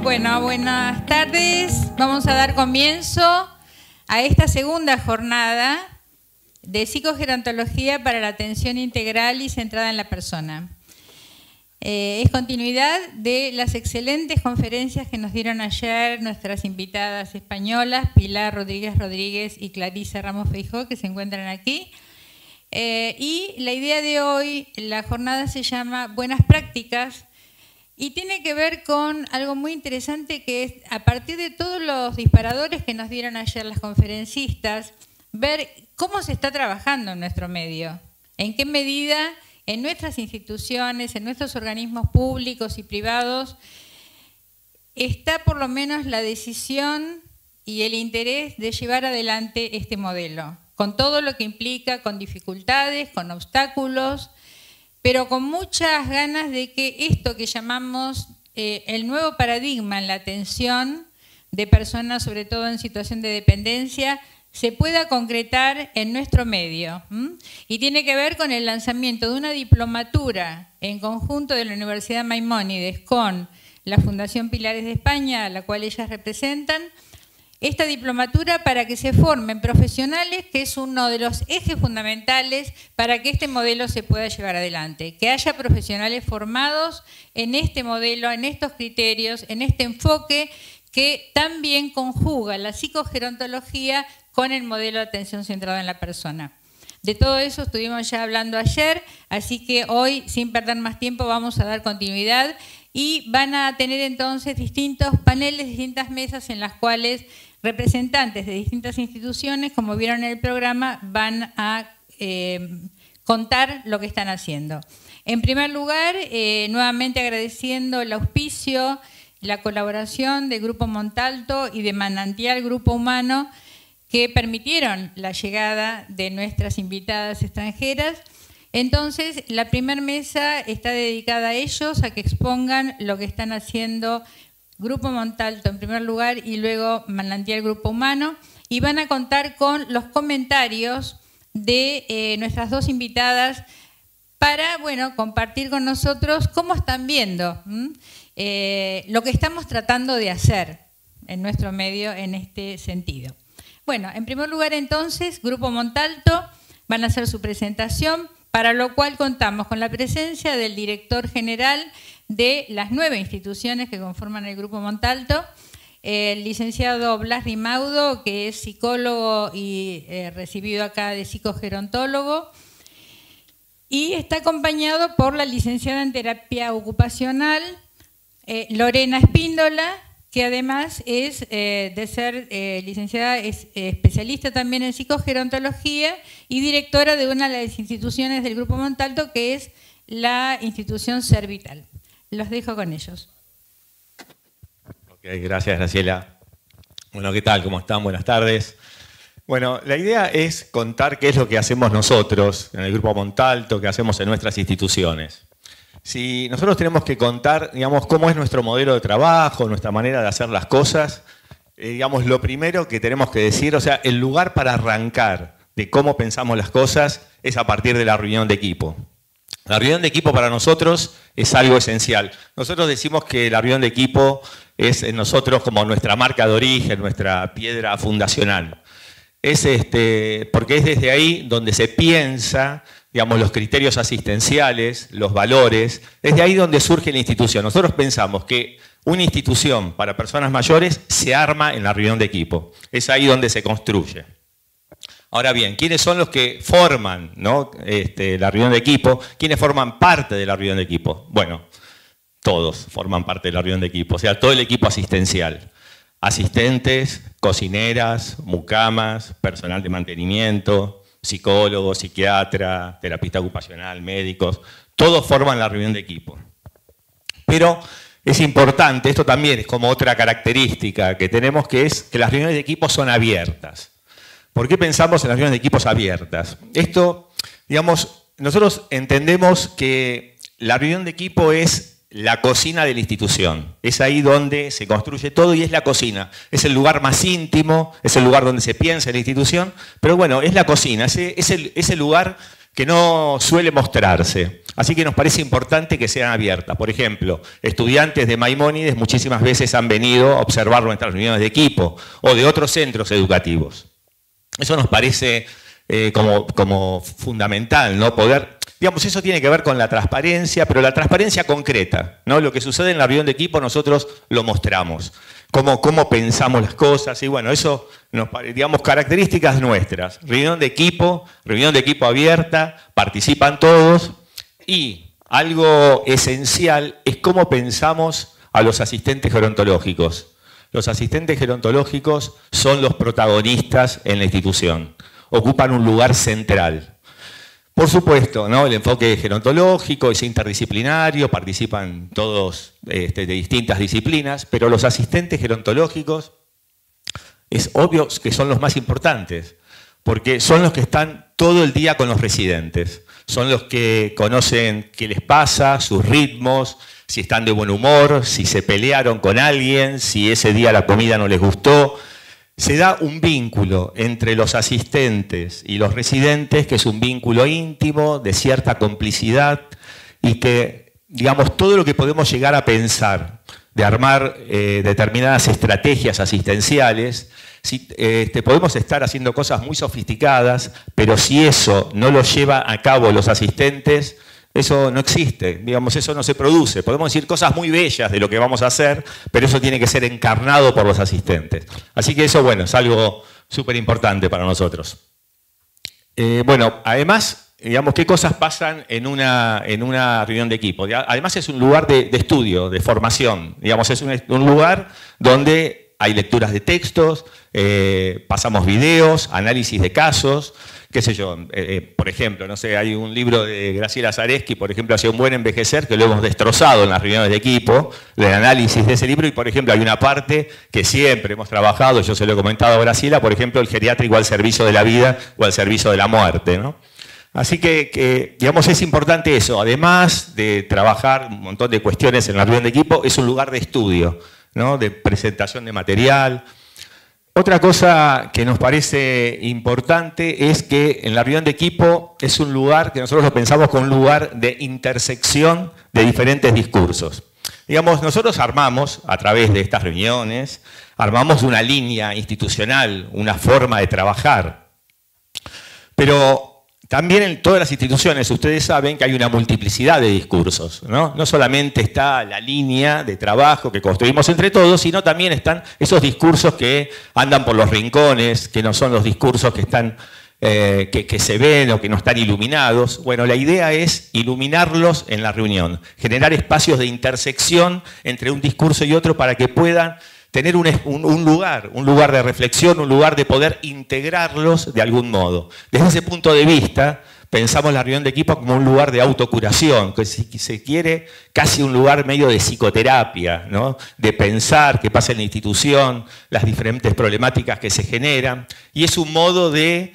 Bueno, buenas tardes. Vamos a dar comienzo a esta segunda jornada de psicogerontología para la atención integral y centrada en la persona. Es continuidad de las excelentes conferencias que nos dieron ayer nuestras invitadas españolas, Pilar Rodríguez Rodríguez y Clarisa Ramos Feijó, que se encuentran aquí. Y la idea de hoy, la jornada se llama Buenas Prácticas y tiene que ver con algo muy interesante, que es, a partir de todos los disparadores que nos dieron ayer las conferencistas, ver cómo se está trabajando en nuestro medio, en qué medida en nuestras instituciones, en nuestros organismos públicos y privados, está por lo menos la decisión y el interés de llevar adelante este modelo, con todo lo que implica, con dificultades, con obstáculos, pero con muchas ganas de que esto que llamamos el nuevo paradigma en la atención de personas, sobre todo en situación de dependencia, se pueda concretar en nuestro medio. Y tiene que ver con el lanzamiento de una diplomatura en conjunto de la Universidad Maimónides con la Fundación Pilares de España, a la cual ellas representan, esta diplomatura para que se formen profesionales, que es uno de los ejes fundamentales para que este modelo se pueda llevar adelante. Que haya profesionales formados en este modelo, en estos criterios, en este enfoque que también conjuga la psicogerontología con el modelo de atención centrada en la persona. De todo eso estuvimos ya hablando ayer, así que hoy, sin perder más tiempo, vamos a dar continuidad y van a tener entonces distintos paneles, distintas mesas en las cuales representantes de distintas instituciones, como vieron en el programa, van a contar lo que están haciendo. En primer lugar, nuevamente agradeciendo el auspicio, la colaboración de Grupo Montalto y de Manantial Grupo Humano, que permitieron la llegada de nuestras invitadas extranjeras. Entonces, la primera mesa está dedicada a ellos, a que expongan lo que están haciendo Grupo Montalto en primer lugar y luego Manantial Grupo Humano, y van a contar con los comentarios de nuestras dos invitadas para, bueno, compartir con nosotros cómo están viendo lo que estamos tratando de hacer en nuestro medio en este sentido. Bueno, en primer lugar entonces, Grupo Montalto van a hacer su presentación, para lo cual contamos con la presencia del director general de las 9 instituciones que conforman el Grupo Montalto, el licenciado Blas Rimaudo, que es psicólogo y recibido acá de psicogerontólogo, y está acompañado por la licenciada en terapia ocupacional, Lorena Espíndola, que además es de ser licenciada, es especialista también en psicogerontología y directora de una de las instituciones del Grupo Montalto, que es la institución Servital. Los dejo con ellos. Ok, gracias, Graciela. Bueno, ¿qué tal? ¿Cómo están? Buenas tardes. Bueno, la idea es contar qué es lo que hacemos nosotros en el Grupo Montalto, qué hacemos en nuestras instituciones. Si nosotros tenemos que contar, digamos, cómo es nuestro modelo de trabajo, nuestra manera de hacer las cosas, digamos, lo primero que tenemos que decir, o sea, el lugar para arrancar de cómo pensamos las cosas es a partir de la reunión de equipo. La reunión de equipo para nosotros es algo esencial. Nosotros decimos que la reunión de equipo es en nosotros como nuestra marca de origen, nuestra piedra fundacional. Es porque es desde ahí donde se piensa, digamos, los criterios asistenciales, los valores, desde ahí donde surge la institución. Nosotros pensamos que una institución para personas mayores se arma en la reunión de equipo. Es ahí donde se construye. Ahora bien, ¿quiénes son los que forman, ¿no? La reunión de equipo? ¿Quiénes forman parte de la reunión de equipo? Bueno, todos forman parte de la reunión de equipo, o sea, todo el equipo asistencial. Asistentes, cocineras, mucamas, personal de mantenimiento, psicólogos, psiquiatra, terapista ocupacional, médicos, todos forman la reunión de equipo. Pero es importante, esto también es como otra característica que tenemos, que es que las reuniones de equipo son abiertas. ¿Por qué pensamos en las reuniones de equipos abiertas? Esto, digamos, nosotros entendemos que la reunión de equipo es la cocina de la institución. Es ahí donde se construye todo y es la cocina. Es el lugar más íntimo, es el lugar donde se piensa en la institución, pero bueno, es la cocina, es el lugar que no suele mostrarse. Así que nos parece importante que sean abiertas. Por ejemplo, estudiantes de Maimónides muchísimas veces han venido a observar nuestras reuniones de equipo o de otros centros educativos. Eso nos parece como fundamental, ¿no? Poder, digamos, eso tiene que ver con la transparencia, pero la transparencia concreta, ¿no? Lo que sucede en la reunión de equipo nosotros lo mostramos. Cómo pensamos las cosas, y bueno, eso, digamos, características nuestras. Reunión de equipo abierta, participan todos, y algo esencial es cómo pensamos a los asistentes gerontológicos. Los asistentes gerontológicos son los protagonistas en la institución, ocupan un lugar central. Por supuesto, ¿no? El enfoque gerontológico es interdisciplinario, participan todos de distintas disciplinas, pero los asistentes gerontológicos es obvio que son los más importantes, porque son los que están todo el día con los residentes, son los que conocen qué les pasa, sus ritmos, si están de buen humor, si se pelearon con alguien, si ese día la comida no les gustó. Se da un vínculo entre los asistentes y los residentes, que es un vínculo íntimo, de cierta complicidad, y que, digamos, todo lo que podemos llegar a pensar, de armar determinadas estrategias asistenciales, podemos estar haciendo cosas muy sofisticadas, pero si eso no lo lleva a cabo los asistentes, eso no existe, digamos, eso no se produce. Podemos decir cosas muy bellas de lo que vamos a hacer, pero eso tiene que ser encarnado por los asistentes. Así que eso, bueno, es algo súper importante para nosotros. Bueno, además, digamos, ¿qué cosas pasan en una reunión de equipo? Además es un lugar de estudio, de formación. Digamos, es un lugar donde hay lecturas de textos, pasamos videos, análisis de casos, qué sé yo, por ejemplo, no sé, hay un libro de Graciela Zareski, por ejemplo, Hacia un buen envejecer, que lo hemos destrozado en las reuniones de equipo, el análisis de ese libro, y por ejemplo hay una parte que siempre hemos trabajado, yo se lo he comentado a Graciela, por ejemplo, el geriátrico al servicio de la vida o al servicio de la muerte, ¿no? Así que, digamos, es importante eso, además de trabajar un montón de cuestiones en la reunión de equipo, es un lugar de estudio, ¿no? De presentación de material. Otra cosa que nos parece importante es que en la reunión de equipo es un lugar que nosotros lo pensamos como un lugar de intersección de diferentes discursos. Digamos, nosotros armamos, a través de estas reuniones, armamos una línea institucional, una forma de trabajar. Pero también en todas las instituciones ustedes saben que hay una multiplicidad de discursos, ¿no? No solamente está la línea de trabajo que construimos entre todos, sino también están esos discursos que andan por los rincones, que no son los discursos que están, que se ven o que no están iluminados. Bueno, la idea es iluminarlos en la reunión, generar espacios de intersección entre un discurso y otro para que puedan tener un lugar de reflexión, un lugar de poder integrarlos de algún modo. Desde ese punto de vista, pensamos la reunión de equipo como un lugar de autocuración, que si se quiere, casi un lugar medio de psicoterapia, ¿no? De pensar qué pasa en la institución, las diferentes problemáticas que se generan, y es un modo de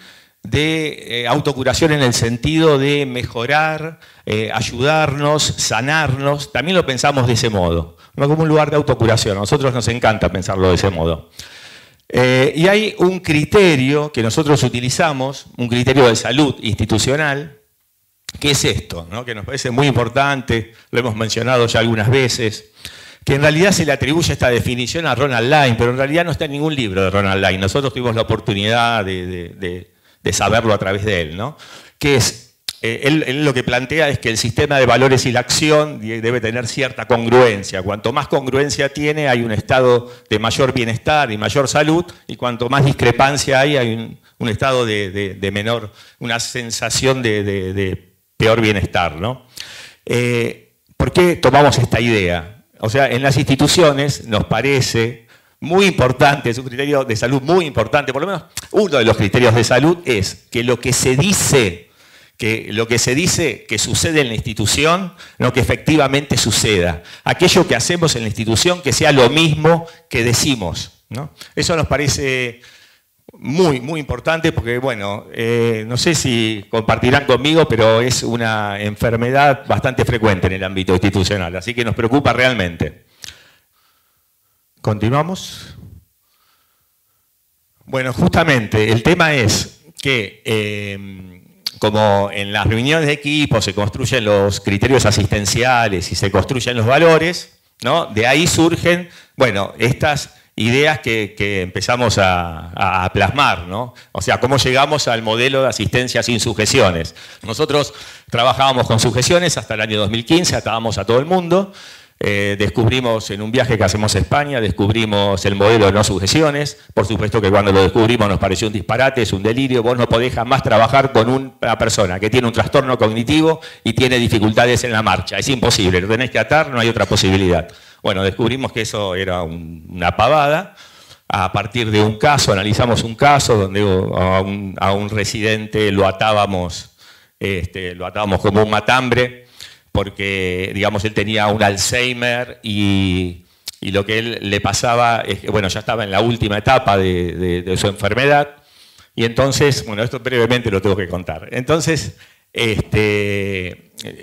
autocuración en el sentido de mejorar, ayudarnos, sanarnos. También lo pensamos de ese modo, no como un lugar de autocuración. A nosotros nos encanta pensarlo de ese modo. Y hay un criterio que nosotros utilizamos, un criterio de salud institucional, que es esto, ¿no? Que nos parece muy importante, lo hemos mencionado ya algunas veces, que en realidad se le atribuye esta definición a Ronald Lyne, pero en realidad no está en ningún libro de Ronald Lyne. Nosotros tuvimos la oportunidad de saberlo a través de él, ¿no? Que es, él lo que plantea es que el sistema de valores y la acción debe tener cierta congruencia. Cuanto más congruencia tiene, hay un estado de mayor bienestar y mayor salud, y cuanto más discrepancia hay un estado de menor, una sensación de peor bienestar, ¿no? ¿Por qué tomamos esta idea? O sea, en las instituciones nos parece muy importante, es un criterio de salud muy importante, por lo menos uno de los criterios de salud es que lo que se dice que sucede en la institución, no que efectivamente suceda. Aquello que hacemos en la institución que sea lo mismo que decimos, ¿no? Eso nos parece muy, muy importante porque, bueno, no sé si compartirán conmigo, pero es una enfermedad bastante frecuente en el ámbito institucional, así que nos preocupa realmente. ¿Continuamos? Bueno, justamente el tema es que como en las reuniones de equipo se construyen los criterios asistenciales y se construyen los valores, ¿no? De ahí surgen, bueno, estas ideas que empezamos a plasmar, ¿no? O sea, cómo llegamos al modelo de asistencia sin sujeciones. Nosotros trabajábamos con sujeciones hasta el año 2015, atábamos a todo el mundo. Descubrimos en un viaje que hacemos a España, descubrimos el modelo de no sujeciones. Por supuesto que cuando lo descubrimos nos pareció un disparate, es un delirio. Vos no podés jamás trabajar con una persona que tiene un trastorno cognitivo y tiene dificultades en la marcha. Es imposible, lo tenés que atar, no hay otra posibilidad. Bueno, descubrimos que eso era una pavada. A partir de un caso, analizamos un caso donde a un residente lo atábamos como un matambre, porque, digamos, él tenía un Alzheimer y lo que él le pasaba es que, bueno, ya estaba en la última etapa de su enfermedad. Y entonces, bueno, esto brevemente lo tengo que contar. Entonces,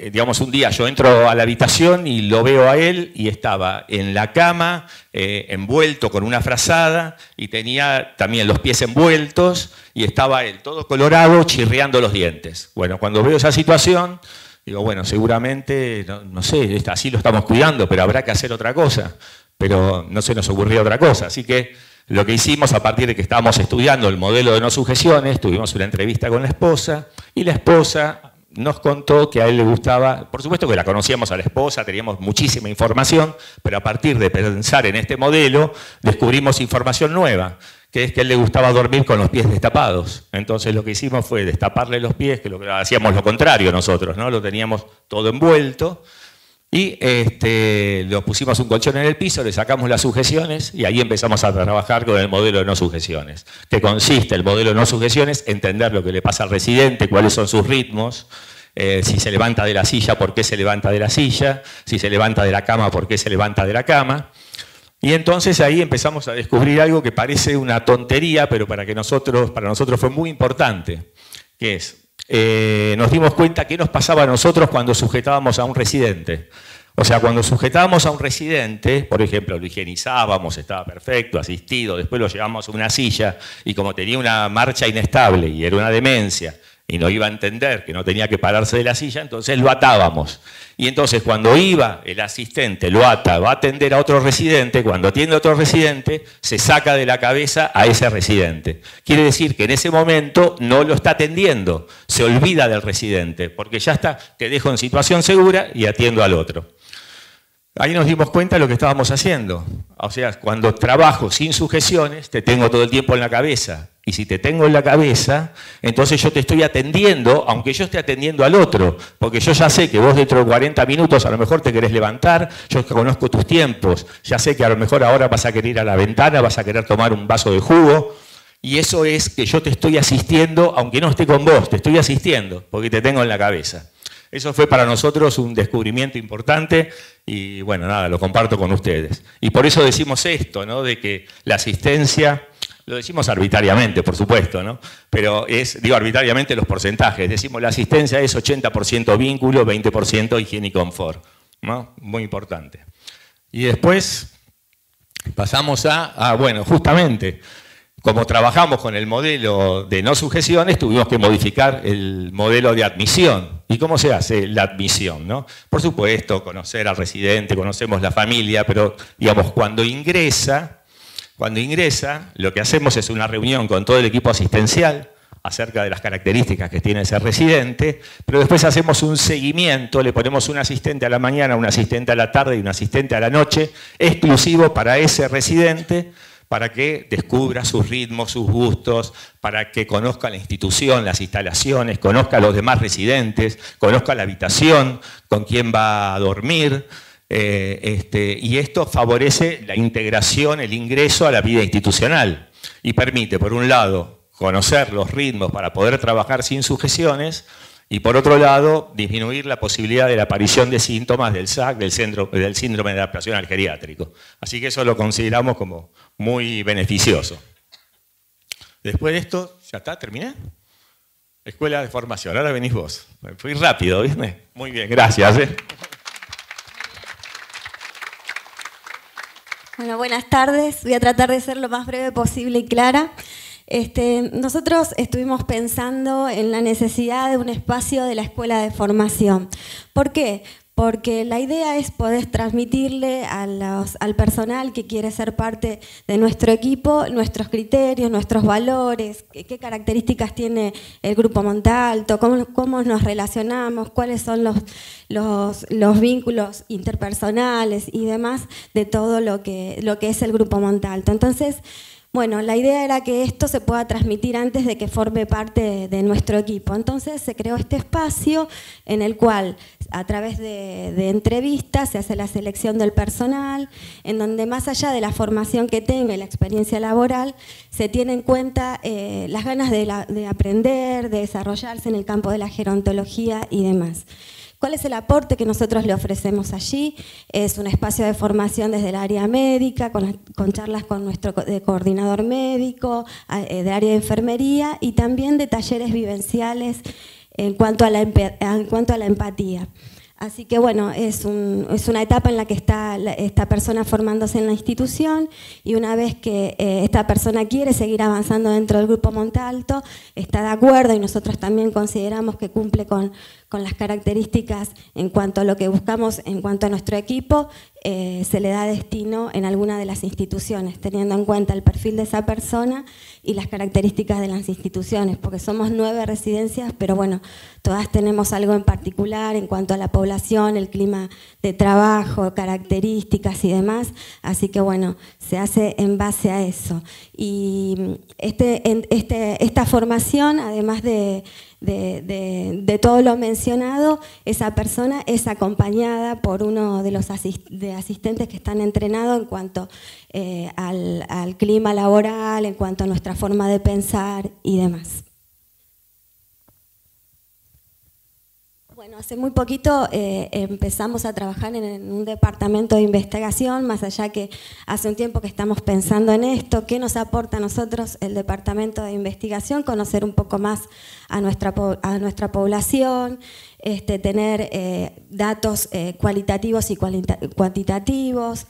digamos, un día yo entro a la habitación y lo veo a él y estaba en la cama, envuelto con una frazada y tenía también los pies envueltos y estaba él todo colorado, chirriando los dientes. Bueno, cuando veo esa situación, digo, bueno, seguramente, no sé, así lo estamos cuidando, pero habrá que hacer otra cosa. Pero no se nos ocurría otra cosa. Así que lo que hicimos a partir de que estábamos estudiando el modelo de no sujeciones, tuvimos una entrevista con la esposa y la esposa nos contó que a él le gustaba, por supuesto que la conocíamos a la esposa, teníamos muchísima información, pero a partir de pensar en este modelo descubrimos información nueva, que es que a él le gustaba dormir con los pies destapados. Entonces lo que hicimos fue destaparle los pies, que hacíamos lo contrario nosotros, ¿no? Lo teníamos todo envuelto y lo pusimos un colchón en el piso, le sacamos las sujeciones y ahí empezamos a trabajar con el modelo de no sujeciones, que consiste el modelo de no sujeciones, entender lo que le pasa al residente, cuáles son sus ritmos, si se levanta de la silla, por qué se levanta de la silla, si se levanta de la cama, por qué se levanta de la cama. Y entonces ahí empezamos a descubrir algo que parece una tontería, pero para nosotros fue muy importante, que es, nos dimos cuenta qué nos pasaba a nosotros cuando sujetábamos a un residente. O sea, cuando sujetábamos a un residente, por ejemplo, lo higienizábamos, estaba perfecto, asistido, después lo llevamos a una silla y como tenía una marcha inestable y era una demencia y no iba a entender que no tenía que pararse de la silla, entonces lo atábamos. Y entonces cuando iba el asistente, lo ata, va a atender a otro residente, cuando atiende a otro residente, se saca de la cabeza a ese residente. Quiere decir que en ese momento no lo está atendiendo, se olvida del residente, porque ya está, te dejo en situación segura y atiendo al otro. Ahí nos dimos cuenta de lo que estábamos haciendo. O sea, cuando trabajo sin sujeciones, te tengo todo el tiempo en la cabeza. Y si te tengo en la cabeza, entonces yo te estoy atendiendo, aunque yo esté atendiendo al otro. Porque yo ya sé que vos dentro de 40 minutos a lo mejor te querés levantar, yo conozco tus tiempos, ya sé que a lo mejor ahora vas a querer ir a la ventana, vas a querer tomar un vaso de jugo. Y eso es que yo te estoy asistiendo, aunque no esté con vos, te estoy asistiendo, porque te tengo en la cabeza. Eso fue para nosotros un descubrimiento importante y bueno, nada, lo comparto con ustedes. Y por eso decimos esto, ¿no? De que la asistencia, lo decimos arbitrariamente, por supuesto, ¿no? Pero digo arbitrariamente los porcentajes. Decimos la asistencia es 80% vínculo, 20% higiene y confort, ¿no? Muy importante. Y después pasamos bueno, justamente, como trabajamos con el modelo de no sujeciones, tuvimos que modificar el modelo de admisión. ¿Y cómo se hace la admisión, no? Por supuesto, conocer al residente, conocemos la familia, pero digamos, cuando ingresa, lo que hacemos es una reunión con todo el equipo asistencial acerca de las características que tiene ese residente, pero después hacemos un seguimiento, le ponemos un asistente a la mañana, un asistente a la tarde y un asistente a la noche, exclusivo para ese residente, para que descubra sus ritmos, sus gustos, para que conozca la institución, las instalaciones, conozca a los demás residentes, conozca la habitación, con quién va a dormir, y esto favorece la integración, el ingreso a la vida institucional y permite, por un lado, conocer los ritmos para poder trabajar sin sujeciones y, por otro lado, disminuir la posibilidad de la aparición de síntomas del SAC, del síndrome de adaptación al geriátrico. Así que eso lo consideramos como muy beneficioso. Después de esto, ¿ya está? ¿Terminé? Escuela de formación, ahora venís vos. Fui rápido, ¿viste? Muy bien, gracias. Bueno, buenas tardes. Voy a tratar de ser lo más breve posible y clara. Nosotros estuvimos pensando en la necesidad de un espacio de la escuela de formación. ¿Por qué? Porque la idea es poder transmitirle al personal que quiere ser parte de nuestro equipo nuestros criterios, nuestros valores, qué características tiene el Grupo Montalto, cómo nos relacionamos, cuáles son los vínculos interpersonales y demás de todo lo que es el Grupo Montalto. Entonces, bueno, la idea era que esto se pueda transmitir antes de que forme parte de nuestro equipo. Entonces se creó este espacio en el cual a través de entrevistas se hace la selección del personal, en donde más allá de la formación que tenga y la experiencia laboral, se tiene en cuenta las ganas de aprender, de desarrollarse en el campo de la gerontología y demás. ¿Cuál es el aporte que nosotros le ofrecemos allí? Es un espacio de formación desde el área médica, con charlas con nuestro coordinador médico, del área de enfermería y también de talleres vivenciales en cuanto a la empatía. Así que bueno, es una etapa en la que está esta persona formándose en la institución y una vez que esta persona quiere seguir avanzando dentro del Grupo Montalto, está de acuerdo y nosotros también consideramos que cumple con las características en cuanto a lo que buscamos en cuanto a nuestro equipo, se le da destino en alguna de las instituciones, teniendo en cuenta el perfil de esa persona y las características de las instituciones, porque somos 9 residencias, pero bueno, todas tenemos algo en particular en cuanto a la población, el clima de trabajo, características y demás, así que bueno, se hace en base a eso. Y esta formación, además de todo lo mencionado, esa persona es acompañada por uno de los asistentes que están entrenados en cuanto al clima laboral, en cuanto a nuestra forma de pensar y demás. Bueno, hace muy poquito empezamos a trabajar en un departamento de investigación, más allá que hace un tiempo que estamos pensando en esto. ¿Qué nos aporta a nosotros el departamento de investigación? Conocer un poco más a nuestra población, tener datos cualitativos y cuantitativos,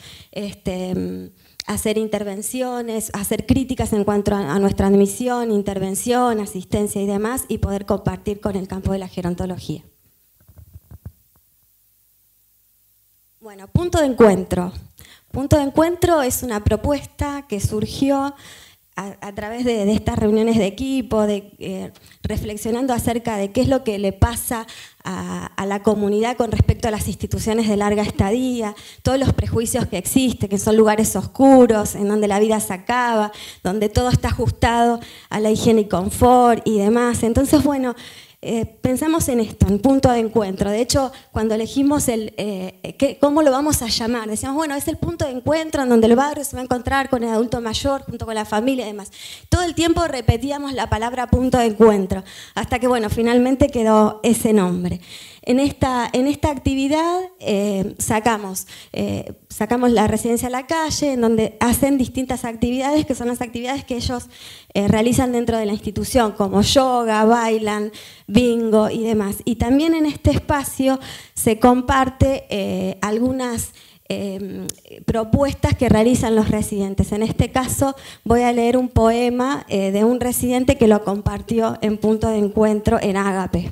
hacer intervenciones, hacer críticas en cuanto a nuestra admisión, intervención, asistencia y demás, y poder compartir con el campo de la gerontología. Bueno, punto de encuentro. Punto de encuentro es una propuesta que surgió a través de estas reuniones de equipo, reflexionando acerca de qué es lo que le pasa a la comunidad con respecto a las instituciones de larga estadía, todos los prejuicios que existen, que son lugares oscuros, en donde la vida se acaba, donde todo está ajustado a la higiene y confort y demás. Entonces, bueno, pensamos en esto, en punto de encuentro. De hecho, cuando elegimos cómo lo vamos a llamar, decíamos, bueno, es el punto de encuentro en donde el barrio se va a encontrar con el adulto mayor, junto con la familia y demás. Todo el tiempo repetíamos la palabra punto de encuentro, hasta que, bueno, finalmente quedó ese nombre. En esta actividad sacamos la residencia a la calle, en donde hacen distintas actividades, que son las actividades que ellos realizan dentro de la institución, como yoga, bailan, bingo y demás. Y también en este espacio se comparte algunas propuestas que realizan los residentes. En este caso voy a leer un poema de un residente que lo compartió en punto de encuentro en Ágape.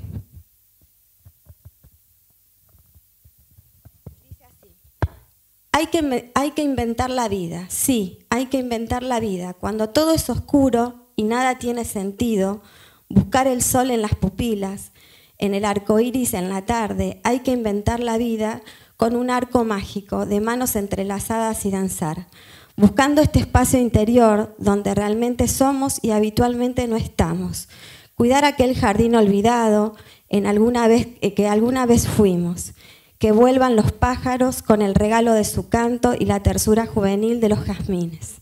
Hay que inventar la vida, sí, hay que inventar la vida. Cuando todo es oscuro y nada tiene sentido, buscar el sol en las pupilas, en el arco iris en la tarde, hay que inventar la vida con un arco mágico de manos entrelazadas y danzar, buscando este espacio interior donde realmente somos y habitualmente no estamos. Cuidar aquel jardín olvidado que alguna vez fuimos. Que vuelvan los pájaros con el regalo de su canto y la tersura juvenil de los jazmines.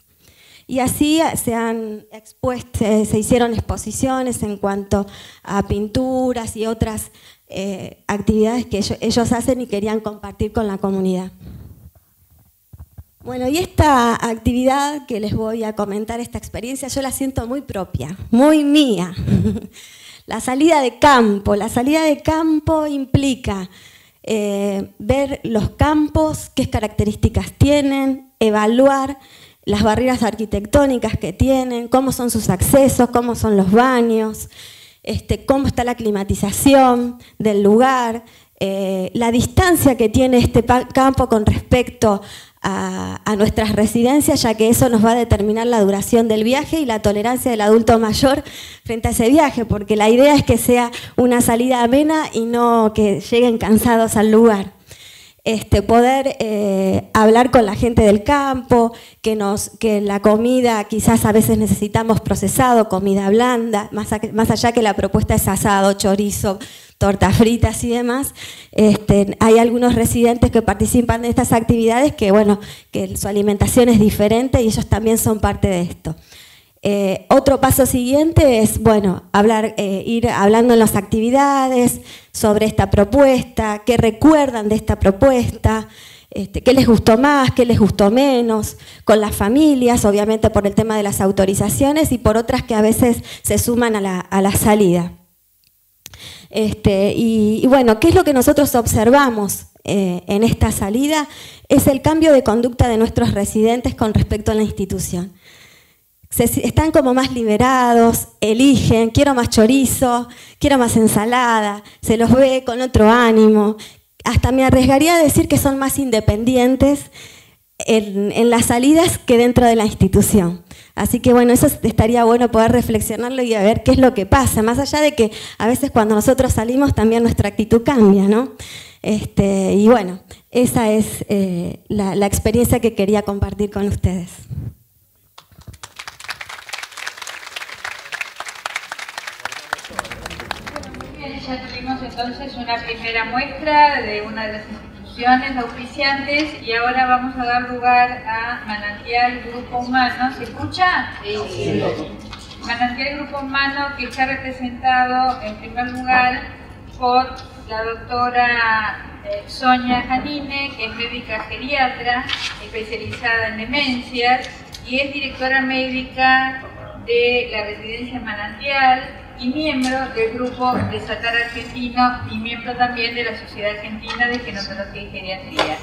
Y así se hicieron exposiciones en cuanto a pinturas y otras actividades que ellos hacen y querían compartir con la comunidad. Bueno, y esta actividad que les voy a comentar, esta experiencia, yo la siento muy propia, muy mía. La salida de campo implica ver los campos, qué características tienen, evaluar las barreras arquitectónicas que tienen, cómo son sus accesos, cómo son los baños, cómo está la climatización del lugar, la distancia que tiene este campo con respecto a nuestras residencias, ya que eso nos va a determinar la duración del viaje y la tolerancia del adulto mayor frente a ese viaje, porque la idea es que sea una salida amena y no que lleguen cansados al lugar. Poder hablar con la gente del campo, que la comida quizás a veces necesitamos procesado, comida blanda, más allá que la propuesta es asado, chorizo, tortas fritas y demás. Hay algunos residentes que participan de estas actividades que, bueno, que su alimentación es diferente y ellos también son parte de esto. Otro paso siguiente es, bueno, ir hablando en las actividades sobre esta propuesta, qué recuerdan de esta propuesta, qué les gustó más, qué les gustó menos, con las familias, obviamente por el tema de las autorizaciones y por otras que a veces se suman a la salida. Y bueno, ¿qué es lo que nosotros observamos en esta salida? Es el cambio de conducta de nuestros residentes con respecto a la institución. Están como más liberados, eligen, quiero más chorizo, quiero más ensalada, se los ve con otro ánimo. Hasta me arriesgaría a decir que son más independientes en las salidas que dentro de la institución. Así que bueno, eso estaría bueno poder reflexionarlo y a ver qué es lo que pasa, más allá de que a veces cuando nosotros salimos también nuestra actitud cambia, ¿no? Y bueno, esa es la experiencia que quería compartir con ustedes. Ya tuvimos entonces una primera muestra de una de las instituciones auspiciantes y ahora vamos a dar lugar a Manantial Grupo Humano. ¿Se escucha? Sí. Manantial Grupo Humano, que está representado en primer lugar por la doctora Sonia Janine, que es médica geriatra especializada en demencias y es directora médica de la residencia Manantial y miembro del grupo de SATAR argentino y miembro también de la Sociedad Argentina de Genotología y Geriatría.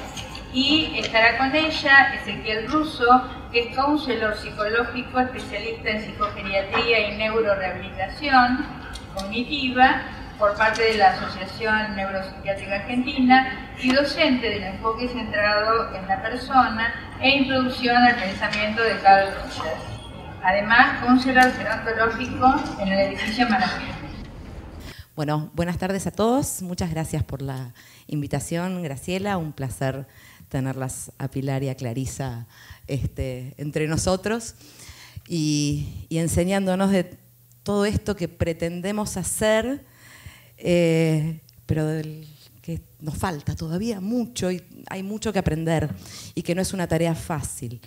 Y estará con ella Ezequiel Russo, que es counselor psicológico, especialista en psicogeriatría y neurorehabilitación cognitiva por parte de la Asociación Neuropsiquiátrica Argentina y docente del enfoque centrado en la persona e introducción al pensamiento de Carl Rogers. Además, counselor gerontológico en el edificio Manantial. Bueno, buenas tardes a todos. Muchas gracias por la invitación, Graciela. Un placer tenerlas a Pilar y a Clarisa entre nosotros y enseñándonos de todo esto que pretendemos hacer, pero que nos falta todavía mucho y hay mucho que aprender y que no es una tarea fácil.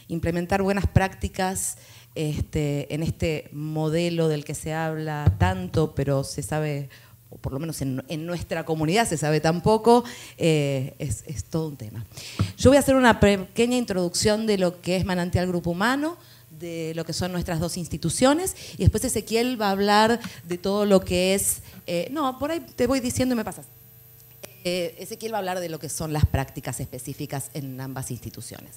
Implementar buenas prácticas en este modelo del que se habla tanto, pero se sabe, o por lo menos en nuestra comunidad se sabe tan poco, es todo un tema. Yo voy a hacer una pequeña introducción de lo que es Manantial Grupo Humano, de lo que son nuestras dos instituciones, y después Ezequiel va a hablar de todo lo que es... no, por ahí te voy diciendo y me pasas. Ezequiel va a hablar de lo que son las prácticas específicas en ambas instituciones.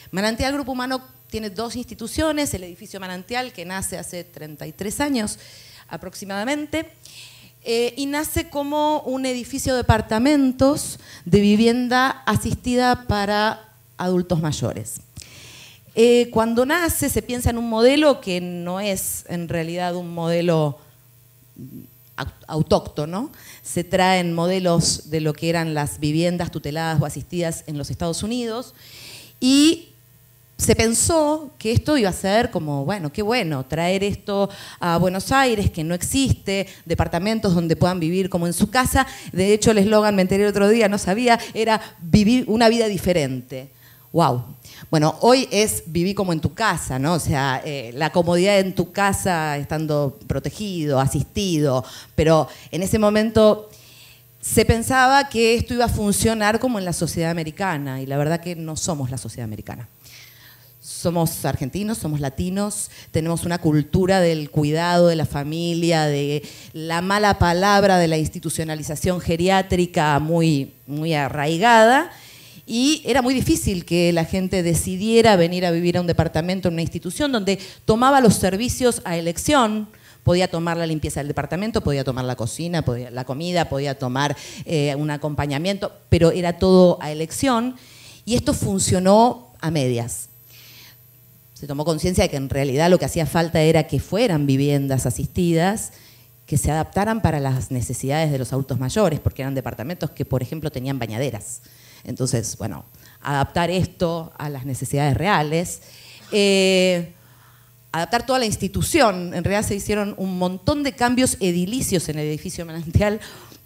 Manantial Grupo Humano tiene dos instituciones, el edificio Manantial, que nace hace 33 años aproximadamente, y nace como un edificio de departamentos de vivienda asistida para adultos mayores. Cuando nace se piensa en un modelo que no es en realidad un modelo autóctono, se traen modelos de lo que eran las viviendas tuteladas o asistidas en los Estados Unidos y se pensó que esto iba a ser como, bueno, qué bueno, traer esto a Buenos Aires, que no existe, departamentos donde puedan vivir como en su casa. De hecho, el eslogan, me enteré el otro día, no sabía, era vivir una vida diferente. ¡Wow! Bueno, hoy es vivir como en tu casa, ¿no? O sea, la comodidad en tu casa estando protegido, asistido, pero en ese momento se pensaba que esto iba a funcionar como en la sociedad americana y la verdad que no somos la sociedad americana. Somos argentinos, somos latinos, tenemos una cultura del cuidado de la familia, de la mala palabra de la institucionalización geriátrica muy, muy arraigada Y era muy difícil que la gente decidiera venir a vivir a un departamento, en una institución donde tomaba los servicios a elección. Podía tomar la limpieza del departamento, podía tomar la cocina, la comida, podía tomar un acompañamiento, pero era todo a elección. Y esto funcionó a medias. Se tomó conciencia de que en realidad lo que hacía falta era que fueran viviendas asistidas, que se adaptaran para las necesidades de los adultos mayores, porque eran departamentos que, por ejemplo, tenían bañaderas. Entonces, bueno, adaptar esto a las necesidades reales. Adaptar toda la institución. En realidad se hicieron un montón de cambios edilicios en el edificio Manantial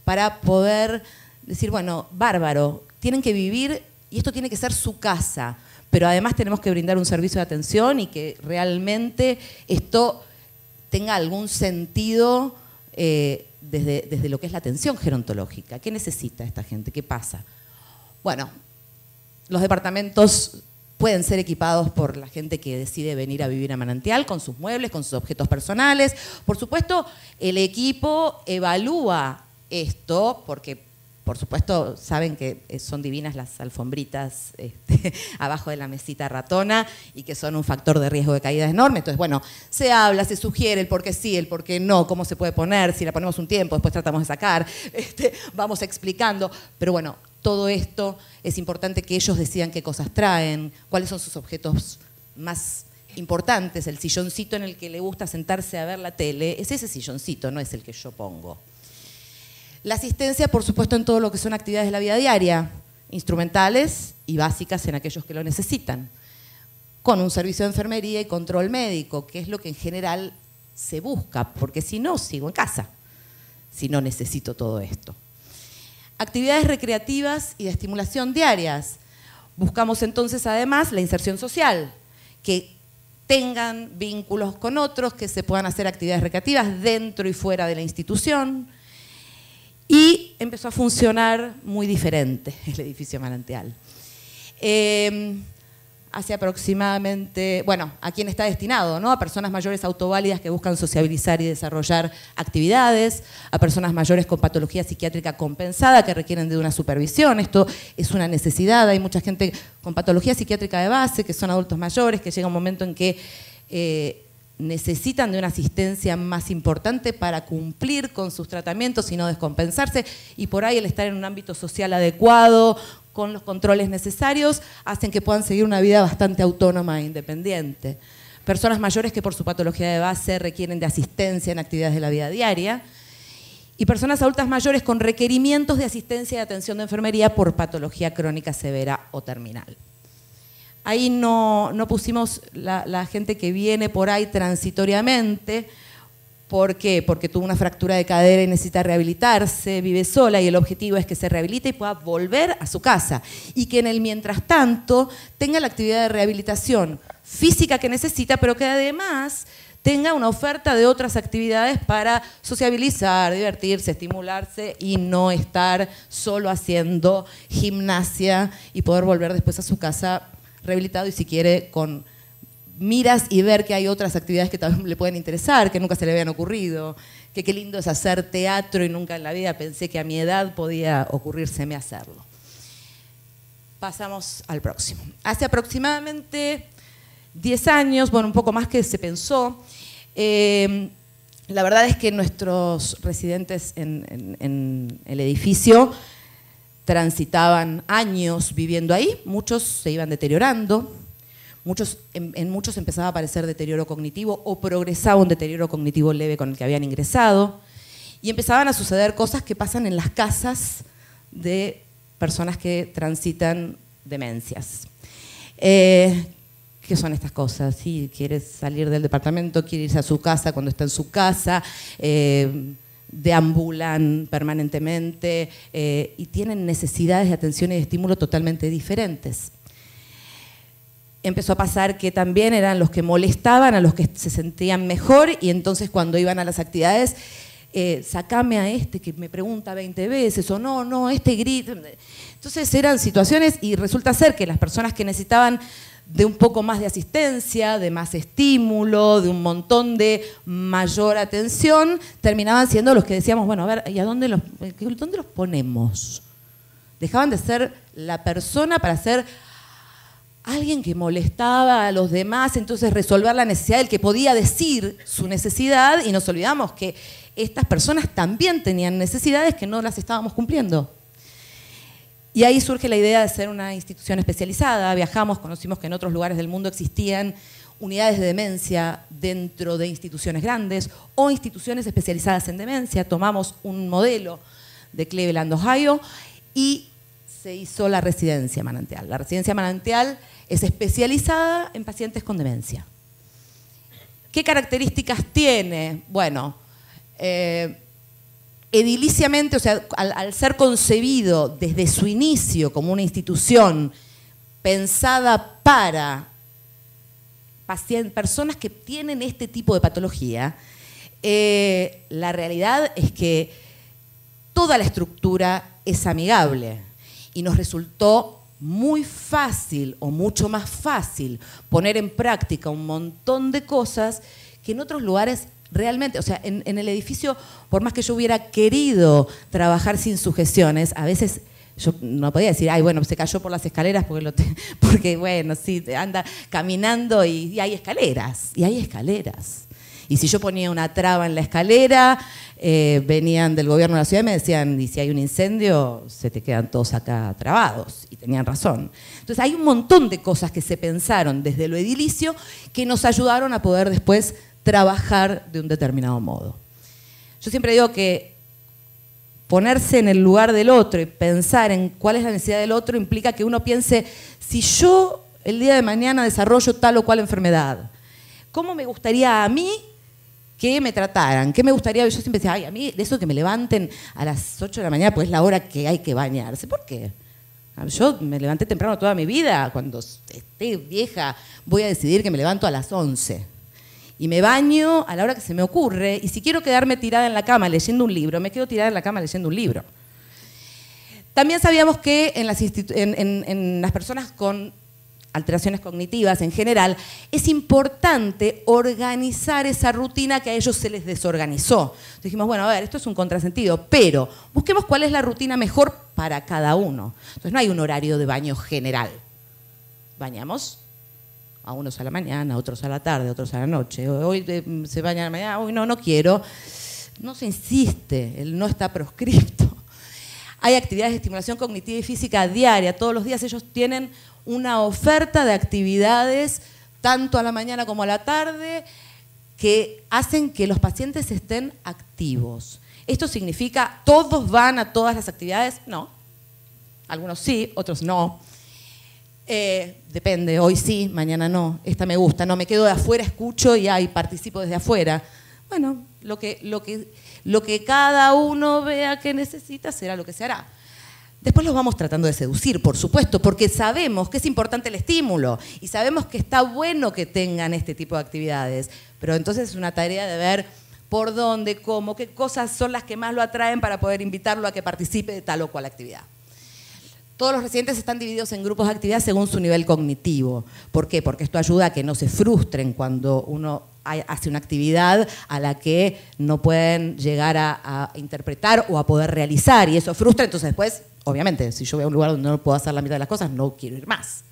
para poder decir, bueno, bárbaro, tienen que vivir y esto tiene que ser su casa, pero además tenemos que brindar un servicio de atención y que realmente esto tenga algún sentido desde lo que es la atención gerontológica. ¿Qué necesita esta gente? ¿Qué pasa? Bueno, los departamentos pueden ser equipados por la gente que decide venir a vivir a Manantial, con sus muebles, con sus objetos personales. Por supuesto, el equipo evalúa esto, porque por supuesto saben que son divinas las alfombritas abajo de la mesita ratona y que son un factor de riesgo de caída enorme. Entonces, bueno, se habla, se sugiere el por qué sí, el por qué no, cómo se puede poner, si la ponemos un tiempo, después tratamos de sacar, vamos explicando. Pero bueno, todo esto es importante que ellos decidan qué cosas traen, cuáles son sus objetos más importantes. El silloncito en el que le gusta sentarse a ver la tele es ese silloncito, no es el que yo pongo. La asistencia, por supuesto, en todo lo que son actividades de la vida diaria, instrumentales y básicas en aquellos que lo necesitan, con un servicio de enfermería y control médico, que es lo que en general se busca, porque si no, sigo en casa, si no necesito todo esto. Actividades recreativas y de estimulación diarias. Buscamos entonces además la inserción social, que tengan vínculos con otros, que se puedan hacer actividades recreativas dentro y fuera de la institución. Y empezó a funcionar muy diferente el edificio Manantial. Hace aproximadamente, bueno, ¿a quién está destinado? ¿No? A personas mayores autoválidas que buscan sociabilizar y desarrollar actividades, a personas mayores con patología psiquiátrica compensada que requieren de una supervisión. Esto es una necesidad. Hay mucha gente con patología psiquiátrica de base, que son adultos mayores, que llega un momento en que necesitan de una asistencia más importante para cumplir con sus tratamientos y no descompensarse, y por ahí el estar en un ámbito social adecuado, con los controles necesarios, hacen que puedan seguir una vida bastante autónoma e independiente. Personas mayores que por su patología de base requieren de asistencia en actividades de la vida diaria, y personas adultas mayores con requerimientos de asistencia y atención de enfermería por patología crónica severa o terminal. Ahí no pusimos la gente que viene por ahí transitoriamente. ¿Por qué? Porque tuvo una fractura de cadera y necesita rehabilitarse, vive sola y el objetivo es que se rehabilite y pueda volver a su casa. Y que en el mientras tanto tenga la actividad de rehabilitación física que necesita, pero que además tenga una oferta de otras actividades para sociabilizar, divertirse, estimularse y no estar solo haciendo gimnasia y poder volver después a su casa rehabilitado y si quiere con miras y ver que hay otras actividades que también le pueden interesar, que nunca se le habían ocurrido, que qué lindo es hacer teatro y nunca en la vida pensé que a mi edad podía ocurrírseme hacerlo. Pasamos al próximo. Hace aproximadamente 10 años, bueno, un poco más que se pensó, la verdad es que nuestros residentes en el edificio transitaban años viviendo ahí, muchos se iban deteriorando, en muchos empezaba a aparecer deterioro cognitivo o progresaba un deterioro cognitivo leve con el que habían ingresado y empezaban a suceder cosas que pasan en las casas de personas que transitan demencias. ¿Qué son estas cosas? Sí, quiere salir del departamento, quiere irse a su casa cuando está en su casa, deambulan permanentemente y tienen necesidades de atención y de estímulo totalmente diferentes. Empezó a pasar que también eran los que molestaban a los que se sentían mejor y entonces cuando iban a las actividades, sacame a este que me pregunta 20 veces o no, este grita. Entonces eran situaciones y resulta ser que las personas que necesitaban de un poco más de asistencia, de más estímulo, de un montón de mayor atención, terminaban siendo los que decíamos, bueno, a ver, ¿y a dónde los ponemos? Dejaban de ser la persona para ser alguien que molestaba a los demás, entonces resolver la necesidad del que podía decir su necesidad, y nos olvidamos que estas personas también tenían necesidades que no las estábamos cumpliendo. Y ahí surge la idea de ser una institución especializada. Viajamos, conocimos que en otros lugares del mundo existían unidades de demencia dentro de instituciones grandes o instituciones especializadas en demencia. Tomamos un modelo de Cleveland, Ohio, y se hizo la residencia Manantial. La residencia Manantial es especializada en pacientes con demencia. ¿Qué características tiene? Bueno, ediliciamente, o sea, al ser concebido desde su inicio como una institución pensada para personas que tienen este tipo de patología, la realidad es que toda la estructura es amigable y nos resultó muy fácil o mucho más fácil poner en práctica un montón de cosas que en otros lugares realmente, o sea, en el edificio, por más que yo hubiera querido trabajar sin sujeciones, a veces yo no podía decir, ay, bueno, se cayó por las escaleras porque bueno, sí, anda caminando y hay escaleras, Y si yo ponía una traba en la escalera, venían del gobierno de la ciudad y me decían, y si hay un incendio, se te quedan todos acá trabados. Y tenían razón. Entonces hay un montón de cosas que se pensaron desde lo edilicio que nos ayudaron a poder después trabajar de un determinado modo. Yo siempre digo que ponerse en el lugar del otro y pensar en cuál es la necesidad del otro implica que uno piense, si yo el día de mañana desarrollo tal o cual enfermedad, ¿cómo me gustaría a mí que me trataran? ¿Qué me gustaría? Yo siempre decía, ay, a mí de eso que me levanten a las 8 de la mañana, pues es la hora que hay que bañarse. ¿Por qué? Yo me levanté temprano toda mi vida. Cuando esté vieja voy a decidir que me levanto a las 11. Y me baño a la hora que se me ocurre. Y si quiero quedarme tirada en la cama leyendo un libro, me quedo tirada en la cama leyendo un libro. También sabíamos que en las personas con alteraciones cognitivas en general, es importante organizar esa rutina que a ellos se les desorganizó. Entonces dijimos, bueno, a ver, esto es un contrasentido, pero busquemos cuál es la rutina mejor para cada uno. Entonces no hay un horario de baño general. Bañamos a unos a la mañana, a otros a la tarde, a otros a la noche. Hoy se baña a la mañana, hoy no quiero. No se insiste, él no está proscripto. Hay actividades de estimulación cognitiva y física diaria. Todos los días ellos tienen una oferta de actividades, tanto a la mañana como a la tarde, que hacen que los pacientes estén activos. ¿Esto significa todos van a todas las actividades? No. Algunos sí, otros no. Depende, hoy sí, mañana no. Esta me gusta, no, me quedo de afuera, escucho y participo desde afuera. Bueno, lo que cada uno vea que necesita será lo que se hará. Después los vamos tratando de seducir, por supuesto, porque sabemos que es importante el estímulo y sabemos que está bueno que tengan este tipo de actividades. Pero entonces es una tarea de ver por dónde, cómo, qué cosas son las que más lo atraen para poder invitarlo a que participe de tal o cual actividad. Todos los residentes están divididos en grupos de actividad según su nivel cognitivo. ¿Por qué? Porque esto ayuda a que no se frustren cuando uno hace una actividad a la que no pueden llegar a interpretar o a poder realizar, y eso frustra. Entonces después, obviamente, si yo voy a un lugar donde no puedo hacer la mitad de las cosas, no quiero ir más.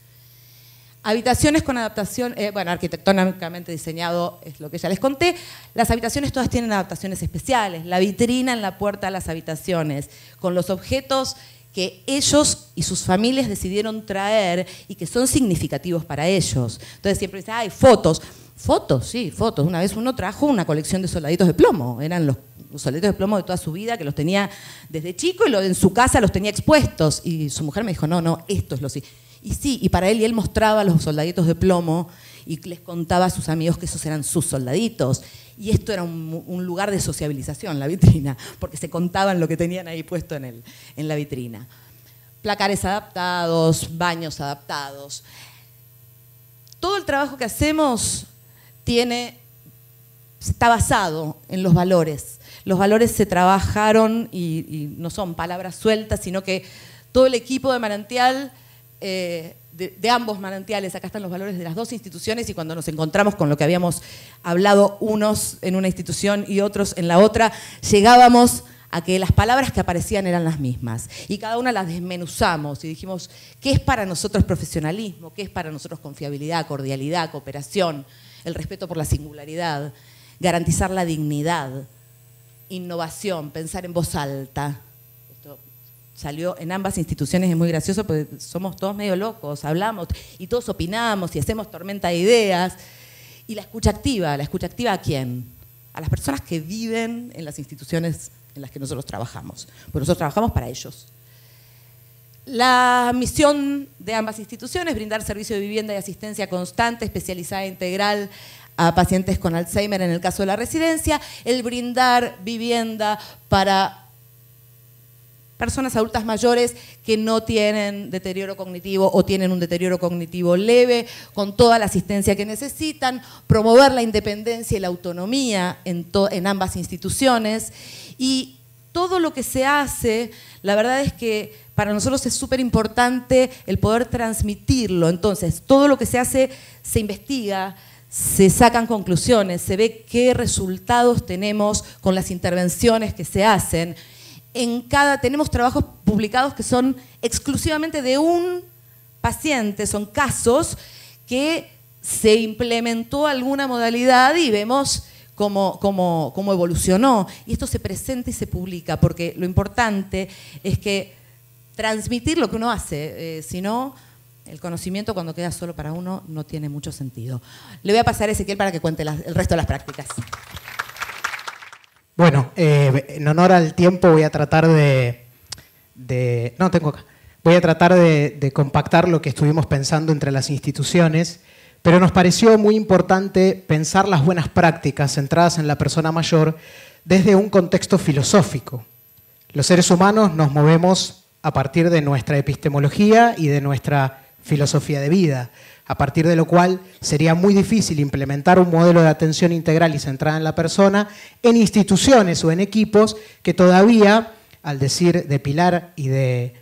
Habitaciones con adaptación, bueno, arquitectónicamente diseñado es lo que ya les conté. Las habitaciones todas tienen adaptaciones especiales. La vitrina en la puerta de las habitaciones, con los objetos que ellos y sus familias decidieron traer y que son significativos para ellos. Entonces siempre dicen, hay fotos. Fotos, sí, fotos. Una vez uno trajo una colección de soldaditos de plomo. Eran los soldaditos de plomo de toda su vida, que los tenía desde chico y en su casa los tenía expuestos. Y su mujer me dijo, no, esto es lo sí. Y sí, y para él, y él mostraba los soldaditos de plomo y les contaba a sus amigos que esos eran sus soldaditos. Y esto era un lugar de sociabilización, la vitrina, porque se contaban lo que tenían ahí puesto en la vitrina. Placares adaptados, baños adaptados. Todo el trabajo que hacemos está basado en los valores. Los valores se trabajaron y no son palabras sueltas, sino que todo el equipo de Manantial, de ambos manantiales, acá están los valores de las dos instituciones, y cuando nos encontramos con lo que habíamos hablado unos en una institución y otros en la otra, llegábamos a que las palabras que aparecían eran las mismas. Y cada una las desmenuzamos y dijimos, ¿qué es para nosotros profesionalismo? ¿Qué es para nosotros confiabilidad, cordialidad, cooperación, el respeto por la singularidad, garantizar la dignidad, innovación, pensar en voz alta? Esto salió en ambas instituciones, es muy gracioso porque somos todos medio locos, hablamos y todos opinamos y hacemos tormenta de ideas. Y ¿la escucha activa a quién? A las personas que viven en las instituciones en las que nosotros trabajamos, porque nosotros trabajamos para ellos. La misión de ambas instituciones es brindar servicio de vivienda y asistencia constante, especializada e integral a pacientes con Alzheimer en el caso de la residencia, el brindar vivienda para personas adultas mayores que no tienen deterioro cognitivo o tienen un deterioro cognitivo leve, con toda la asistencia que necesitan, promover la independencia y la autonomía en ambas instituciones. Y todo lo que se hace, la verdad es que para nosotros es súper importante el poder transmitirlo. Entonces, todo lo que se hace se investiga, se sacan conclusiones, se ve qué resultados tenemos con las intervenciones que se hacen. Tenemos trabajos publicados que son exclusivamente de un paciente, son casos que se implementó alguna modalidad y vemos cómo evolucionó. Y esto se presenta y se publica, porque lo importante es que transmitir lo que uno hace, si no, el conocimiento cuando queda solo para uno no tiene mucho sentido. Le voy a pasar a Ezequiel para que cuente el resto de las prácticas. Bueno, en honor al tiempo voy a tratar voy a tratar de compactar lo que estuvimos pensando entre las instituciones, pero nos pareció muy importante pensar las buenas prácticas centradas en la persona mayor desde un contexto filosófico. Los seres humanos nos movemos a partir de nuestra epistemología y de nuestra filosofía de vida, a partir de lo cual sería muy difícil implementar un modelo de atención integral y centrada en la persona en instituciones o en equipos que todavía, al decir de Pilar y de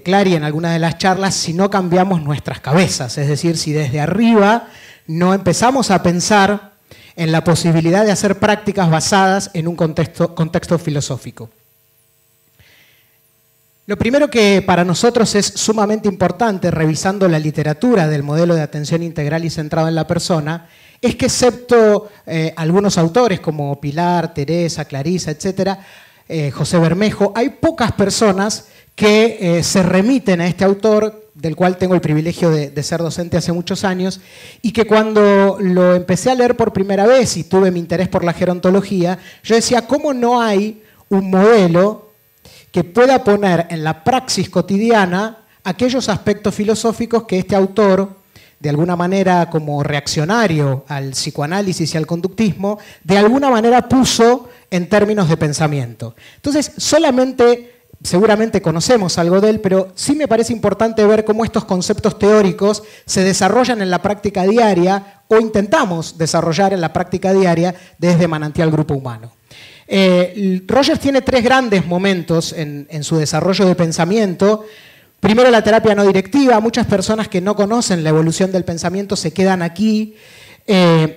Clary en alguna de las charlas, si no cambiamos nuestras cabezas, es decir, si desde arriba no empezamos a pensar en la posibilidad de hacer prácticas basadas en un contexto filosófico. Lo primero que para nosotros es sumamente importante, revisando la literatura del modelo de atención integral y centrado en la persona, es que excepto algunos autores como Pilar, Teresa, Clarisa, etcétera, José Bermejo, hay pocas personas que se remiten a este autor, del cual tengo el privilegio de ser docente hace muchos años, y que cuando lo empecé a leer por primera vez y tuve mi interés por la gerontología, yo decía, ¿cómo no hay un modelo que pueda poner en la praxis cotidiana aquellos aspectos filosóficos que este autor, de alguna manera como reaccionario al psicoanálisis y al conductismo, de alguna manera puso en términos de pensamiento? Entonces, seguramente conocemos algo de él, pero sí me parece importante ver cómo estos conceptos teóricos se desarrollan en la práctica diaria o intentamos desarrollar en la práctica diaria desde Manantial Grupo Humano. Rogers tiene tres grandes momentos en su desarrollo de pensamiento. Primero, la terapia no directiva. Muchas personas que no conocen la evolución del pensamiento se quedan aquí,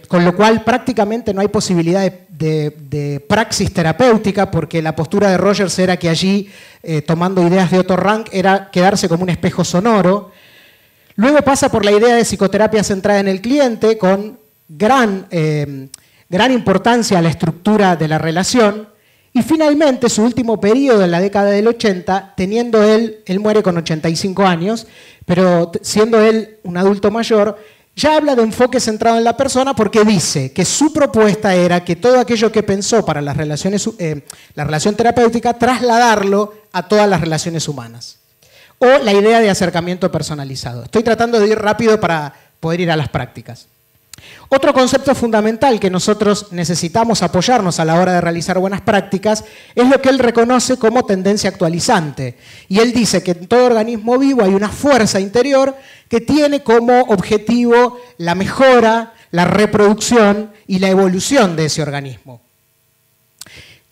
con lo cual prácticamente no hay posibilidad de praxis terapéutica, porque la postura de Rogers era que allí, tomando ideas de Otto Rank, era quedarse como un espejo sonoro. Luego pasa por la idea de psicoterapia centrada en el cliente, con gran importancia a la estructura de la relación, y finalmente su último periodo en la década del 80, teniendo él muere con 85 años, pero siendo él un adulto mayor, ya habla de enfoque centrado en la persona, porque dice que su propuesta era que todo aquello que pensó para las relaciones, la relación terapéutica, trasladarlo a todas las relaciones humanas. O la idea de acercamiento personalizado. Estoy tratando de ir rápido para poder ir a las prácticas. Otro concepto fundamental que nosotros necesitamos apoyarnos a la hora de realizar buenas prácticas es lo que él reconoce como tendencia actualizante. Y él dice que en todo organismo vivo hay una fuerza interior que tiene como objetivo la mejora, la reproducción y la evolución de ese organismo.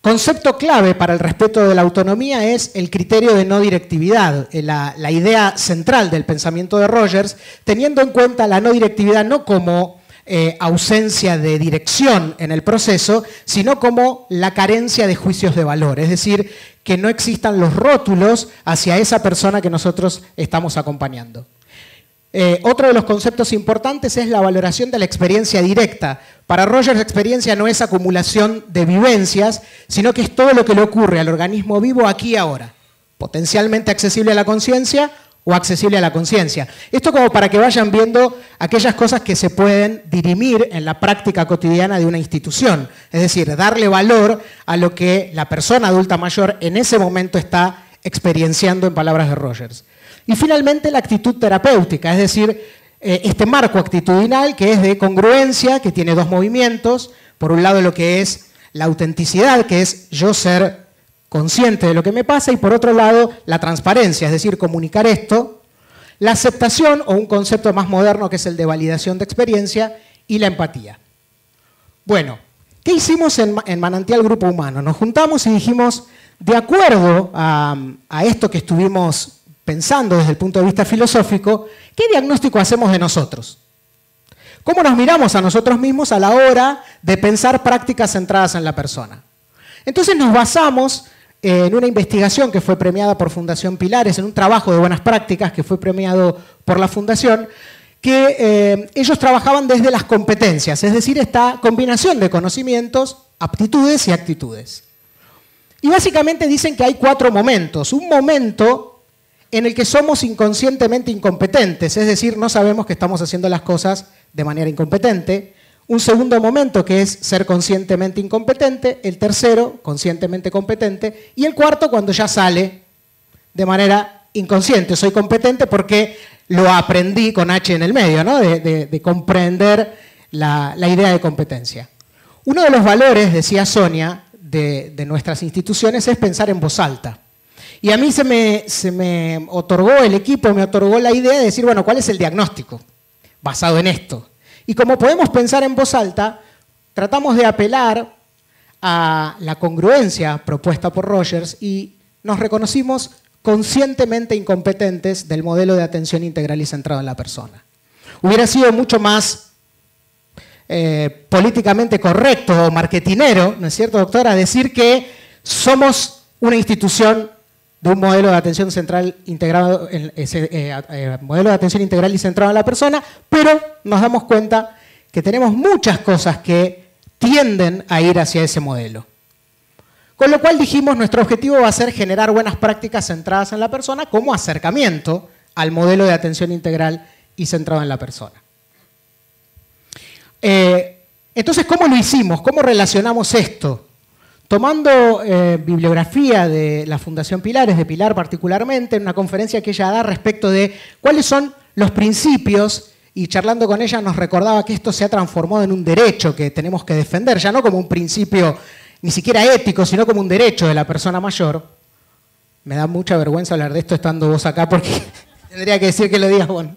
Concepto clave para el respeto de la autonomía es el criterio de no directividad, la idea central del pensamiento de Rogers, teniendo en cuenta la no directividad no como ausencia de dirección en el proceso, sino como la carencia de juicios de valor, es decir, que no existan los rótulos hacia esa persona que nosotros estamos acompañando. Otro de los conceptos importantes es la valoración de la experiencia directa. Para Rogers, experiencia no es acumulación de vivencias, sino que es todo lo que le ocurre al organismo vivo aquí y ahora, potencialmente accesible a la conciencia o accesible a la conciencia. Esto como para que vayan viendo aquellas cosas que se pueden dirimir en la práctica cotidiana de una institución, es decir, darle valor a lo que la persona adulta mayor en ese momento está experienciando, en palabras de Rogers. Y finalmente la actitud terapéutica, es decir, este marco actitudinal que es de congruencia, que tiene dos movimientos, por un lado lo que es la autenticidad, que es yo ser consciente de lo que me pasa, y por otro lado la transparencia, es decir, comunicar esto, la aceptación o un concepto más moderno que es el de validación de experiencia y la empatía. Bueno, ¿qué hicimos en Manantial Grupo Humano? Nos juntamos y dijimos, de acuerdo a esto que estuvimos pensando desde el punto de vista filosófico, ¿qué diagnóstico hacemos de nosotros? ¿Cómo nos miramos a nosotros mismos a la hora de pensar prácticas centradas en la persona? Entonces nos basamos en una investigación que fue premiada por Fundación Pilares, en un trabajo de buenas prácticas que fue premiado por la Fundación, que ellos trabajaban desde las competencias, es decir, esta combinación de conocimientos, aptitudes y actitudes. Y básicamente dicen que hay 4 momentos. Un momento en el que somos inconscientemente incompetentes, es decir, no sabemos que estamos haciendo las cosas de manera incompetente. Un segundo momento que es ser conscientemente incompetente, el tercero, conscientemente competente, y el cuarto cuando ya sale de manera inconsciente. Soy competente porque lo aprendí con H en el medio, ¿no? de comprender la idea de competencia. Uno de los valores, decía Sonia, de nuestras instituciones es pensar en voz alta. Y a mí se me otorgó, el equipo me otorgó la idea de decir, bueno, ¿cuál es el diagnóstico basado en esto? Y como podemos pensar en voz alta, tratamos de apelar a la congruencia propuesta por Rogers y nos reconocimos conscientemente incompetentes del modelo de atención integral y centrado en la persona. Hubiera sido mucho más políticamente correcto o marketinero, ¿no es cierto, doctora?, decir que somos una institución de un modelo de atención central integrado, modelo de atención integral y centrado en la persona, pero nos damos cuenta que tenemos muchas cosas que tienden a ir hacia ese modelo. Con lo cual dijimos, nuestro objetivo va a ser generar buenas prácticas centradas en la persona como acercamiento al modelo de atención integral y centrado en la persona. Entonces, ¿cómo lo hicimos? ¿Cómo relacionamos esto? Tomando bibliografía de la Fundación Pilares, de Pilar particularmente, en una conferencia que ella da respecto de cuáles son los principios, y charlando con ella nos recordaba que esto se ha transformado en un derecho que tenemos que defender, ya no como un principio ni siquiera ético, sino como un derecho de la persona mayor. Me da mucha vergüenza hablar de esto estando vos acá porque tendría que decir que lo digas, bueno.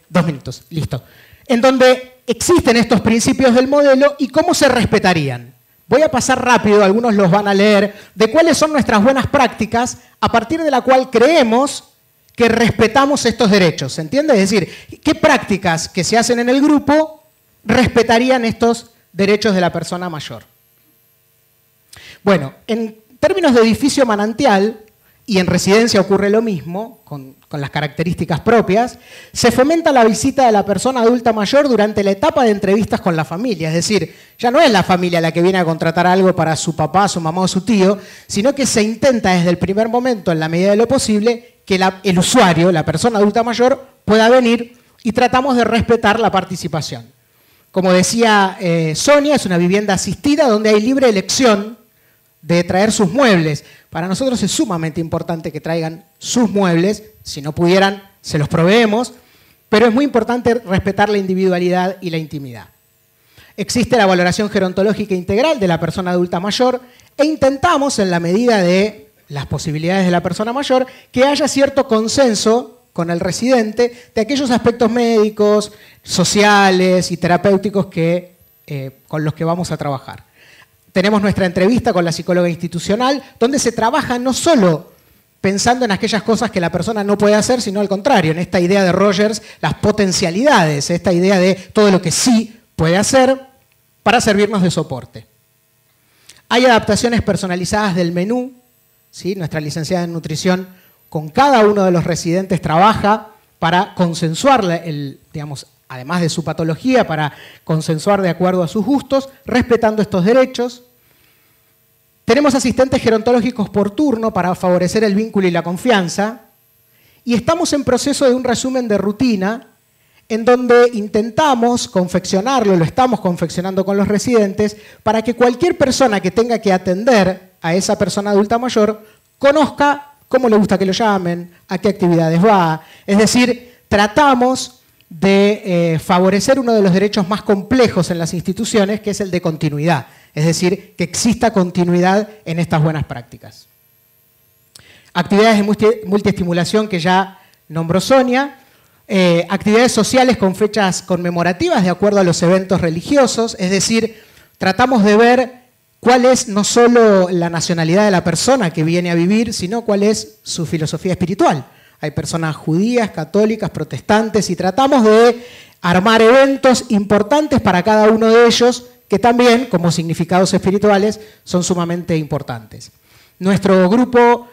2 minutos, listo. En donde existen estos principios del modelo y cómo se respetarían. Voy a pasar rápido, algunos los van a leer, de cuáles son nuestras buenas prácticas a partir de la cual creemos que respetamos estos derechos, ¿se entiende? Es decir, ¿qué prácticas que se hacen en el grupo respetarían estos derechos de la persona mayor? Bueno, en términos de edificio manantial, y en residencia ocurre lo mismo, con las características propias, se fomenta la visita de la persona adulta mayor durante la etapa de entrevistas con la familia. Es decir, ya no es la familia la que viene a contratar algo para su papá, su mamá o su tío, sino que se intenta desde el primer momento, en la medida de lo posible, que el usuario, la persona adulta mayor, pueda venir y tratamos de respetar la participación. Como decía Sonia, es una vivienda asistida donde hay libre elección de traer sus muebles. Para nosotros es sumamente importante que traigan sus muebles, si no pudieran, se los proveemos, pero es muy importante respetar la individualidad y la intimidad. Existe la valoración gerontológica integral de la persona adulta mayor e intentamos, en la medida de las posibilidades de la persona mayor, que haya cierto consenso con el residente de aquellos aspectos médicos, sociales y terapéuticos con los que vamos a trabajar. Tenemos nuestra entrevista con la psicóloga institucional, donde se trabaja no solo pensando en aquellas cosas que la persona no puede hacer, sino al contrario, en esta idea de Rogers, las potencialidades, esta idea de todo lo que sí puede hacer para servirnos de soporte. Hay adaptaciones personalizadas del menú, ¿sí? Nuestra licenciada en nutrición con cada uno de los residentes trabaja para consensuar, digamos, además de su patología, para consensuar de acuerdo a sus gustos, respetando estos derechos. Tenemos asistentes gerontológicos por turno para favorecer el vínculo y la confianza. Y estamos en proceso de un resumen de rutina en donde intentamos confeccionarlo, lo estamos confeccionando con los residentes, para que cualquier persona que tenga que atender a esa persona adulta mayor conozca cómo le gusta que lo llamen, a qué actividades va. Es decir, tratamos de favorecer uno de los derechos más complejos en las instituciones, que es el de continuidad. Es decir, que exista continuidad en estas buenas prácticas. Actividades de multiestimulación que ya nombró Sonia. Actividades sociales con fechas conmemorativas de acuerdo a los eventos religiosos. Es decir, tratamos de ver cuál es no solo la nacionalidad de la persona que viene a vivir, sino cuál es su filosofía espiritual. Hay personas judías, católicas, protestantes, y tratamos de armar eventos importantes para cada uno de ellos, que también, como significados espirituales, son sumamente importantes. Nuestro grupo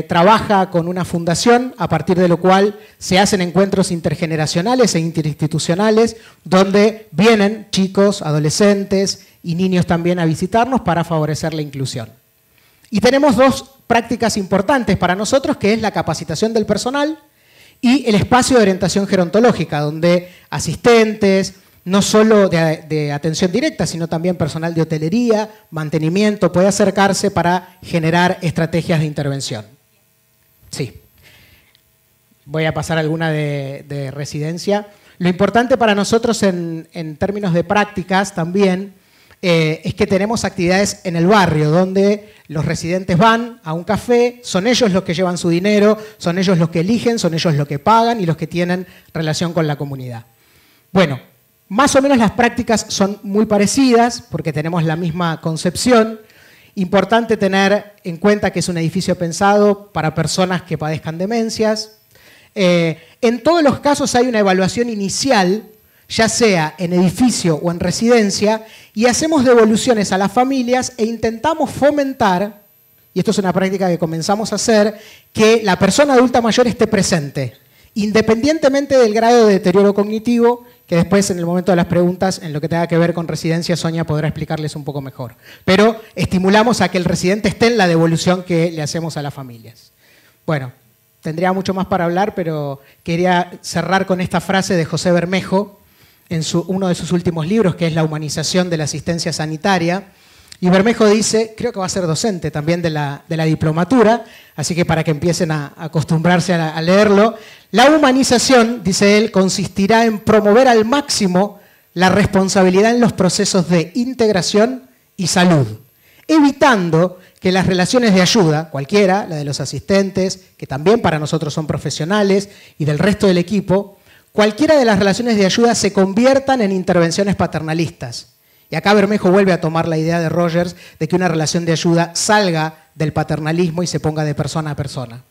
trabaja con una fundación, a partir de lo cual se hacen encuentros intergeneracionales e interinstitucionales, donde vienen chicos, adolescentes y niños también a visitarnos para favorecer la inclusión. Y tenemos dos prácticas importantes para nosotros, que es la capacitación del personal y el espacio de orientación gerontológica, donde asistentes, no solo de atención directa, sino también personal de hotelería, mantenimiento, puede acercarse para generar estrategias de intervención. Sí. Voy a pasar alguna de residencia. Lo importante para nosotros en términos de prácticas también es que tenemos actividades en el barrio, donde los residentes van a un café, son ellos los que llevan su dinero, son ellos los que eligen, son ellos los que pagan y los que tienen relación con la comunidad. Bueno, más o menos las prácticas son muy parecidas porque tenemos la misma concepción. Importante tener en cuenta que es un edificio pensado para personas que padezcan demencias. En todos los casos hay una evaluación inicial, ya sea en edificio o en residencia, y hacemos devoluciones a las familias e intentamos fomentar, y esto es una práctica que comenzamos a hacer, que la persona adulta mayor esté presente, independientemente del grado de deterioro cognitivo, que después en el momento de las preguntas, en lo que tenga que ver con residencia, Sonia podrá explicarles un poco mejor. Pero estimulamos a que el residente esté en la devolución que le hacemos a las familias. Bueno, tendría mucho más para hablar, pero quería cerrar con esta frase de José Bermejo, en uno de sus últimos libros, que es La humanización de la asistencia sanitaria. Y Bermejo dice, creo que va a ser docente también de la diplomatura, así que para que empiecen a acostumbrarse a leerlo, la humanización, dice él, consistirá en promover al máximo la responsabilidad en los procesos de integración y salud, evitando que las relaciones de ayuda, cualquiera, la de los asistentes, que también para nosotros son profesionales, y del resto del equipo, cualquiera de las relaciones de ayuda se conviertan en intervenciones paternalistas. Y acá Bermejo vuelve a tomar la idea de Rogers de que una relación de ayuda salga del paternalismo y se ponga de persona a persona.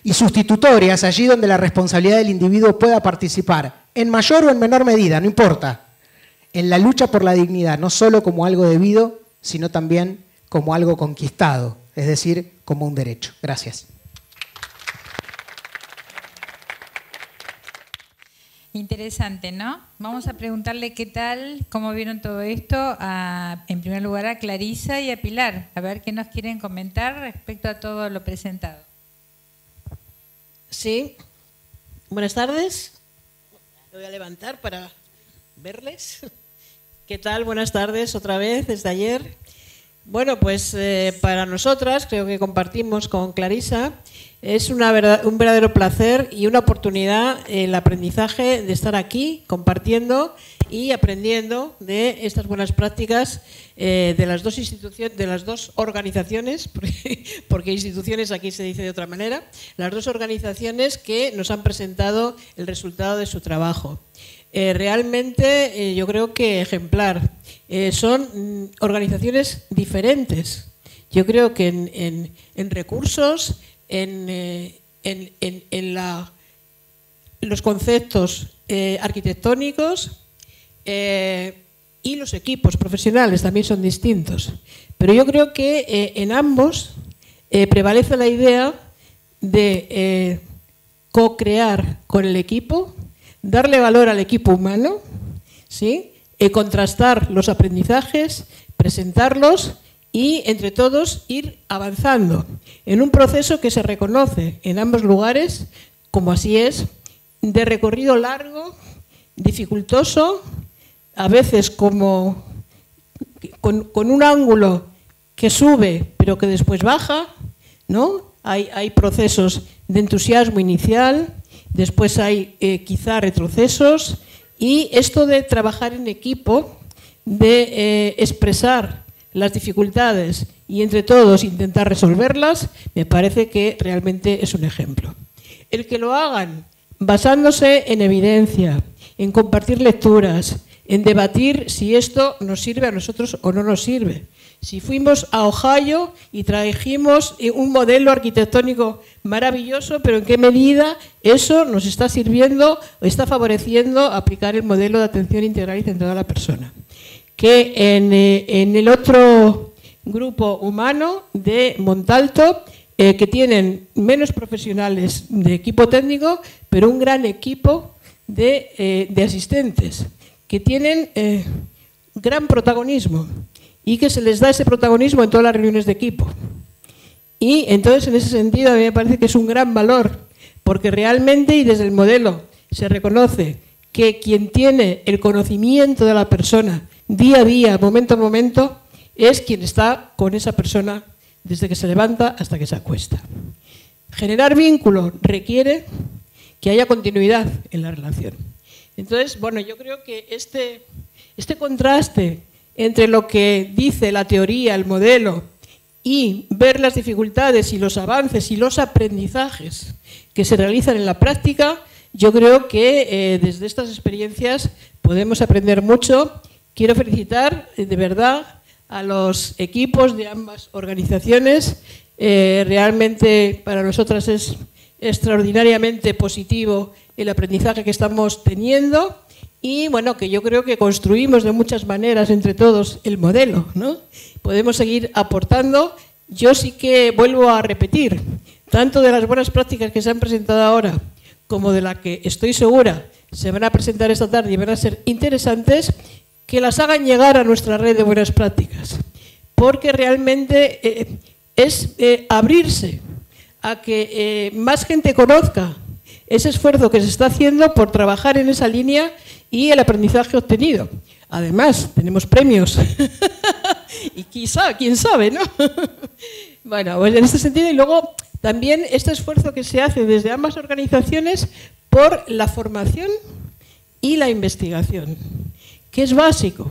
Y sustitutorias allí donde la responsabilidad del individuo pueda participar, en mayor o en menor medida, no importa, en la lucha por la dignidad, no solo como algo debido, sino también como algo conquistado, es decir, como un derecho. Gracias. Interesante, ¿no? Vamos a preguntarle qué tal, cómo vieron todo esto, en primer lugar a Clarisa y a Pilar, a ver qué nos quieren comentar respecto a todo lo presentado. Sí, buenas tardes. Me voy a levantar para verles. ¿Qué tal? Buenas tardes otra vez desde ayer. Bueno, pues para nosotras, creo que compartimos con Clarisa, es un verdadero placer y una oportunidad el aprendizaje de estar aquí compartiendo y aprendiendo de estas buenas prácticas de las dos instituciones, de las dos organizaciones, porque instituciones aquí se dice de otra manera, las dos organizaciones que nos han presentado el resultado de su trabajo. Realmente yo creo que ejemplar. Son organizaciones diferentes. Yo creo que en recursos, en los conceptos arquitectónicos, y los equipos profesionales también son distintos. Pero yo creo que en ambos prevalece la idea de co-crear con el equipo, darle valor al equipo humano, ¿sí? Contrastar los aprendizajes, presentarlos y entre todos ir avanzando en un proceso que se reconoce en ambos lugares, como así es, de recorrido largo, dificultoso, a veces como con un ángulo que sube pero que después baja, ¿no? Hay procesos de entusiasmo inicial, después hay quizá retrocesos, y esto de trabajar en equipo, de expresar las dificultades y entre todos intentar resolverlas, me parece que realmente es un ejemplo. El que lo hagan basándose en evidencia, en compartir lecturas, en debatir si esto nos sirve a nosotros o no nos sirve. Si fuimos a Ohio y trajimos un modelo arquitectónico maravilloso, pero en qué medida eso nos está sirviendo o está favoreciendo aplicar el modelo de atención integral y centrada a la persona. Que en el otro grupo humano de Montalto, que tienen menos profesionales de equipo técnico, pero un gran equipo de asistentes, que tienen gran protagonismo y que se les da ese protagonismo en todas las reuniones de equipo. Y entonces, en ese sentido, a mí me parece que es un gran valor, porque realmente, y desde el modelo, se reconoce que quien tiene el conocimiento de la persona día a día, momento a momento, es quien está con esa persona desde que se levanta hasta que se acuesta. Generar vínculo requiere que haya continuidad en la relación. Entonces, bueno, yo creo que este contraste entre lo que dice la teoría, el modelo, y ver las dificultades y los avances y los aprendizajes que se realizan en la práctica, yo creo que desde estas experiencias podemos aprender mucho. Quiero felicitar de verdad a los equipos de ambas organizaciones. Realmente para nosotras es extraordinariamente positivo el aprendizaje que estamos teniendo y bueno, que yo creo que construimos de muchas maneras entre todos el modelo, ¿no? Podemos seguir aportando. Yo sí que vuelvo a repetir, tanto de las buenas prácticas que se han presentado ahora como de la que estoy segura se van a presentar esta tarde y van a ser interesantes, que las hagan llegar a nuestra red de buenas prácticas, porque realmente es abrirse a que más gente conozca ese esfuerzo que se está haciendo por trabajar en esa línea y el aprendizaje obtenido. Además, tenemos premios y quizá, quién sabe, ¿no? Bueno, pues en este sentido, y luego también este esfuerzo que se hace desde ambas organizaciones por la formación y la investigación, que es básico.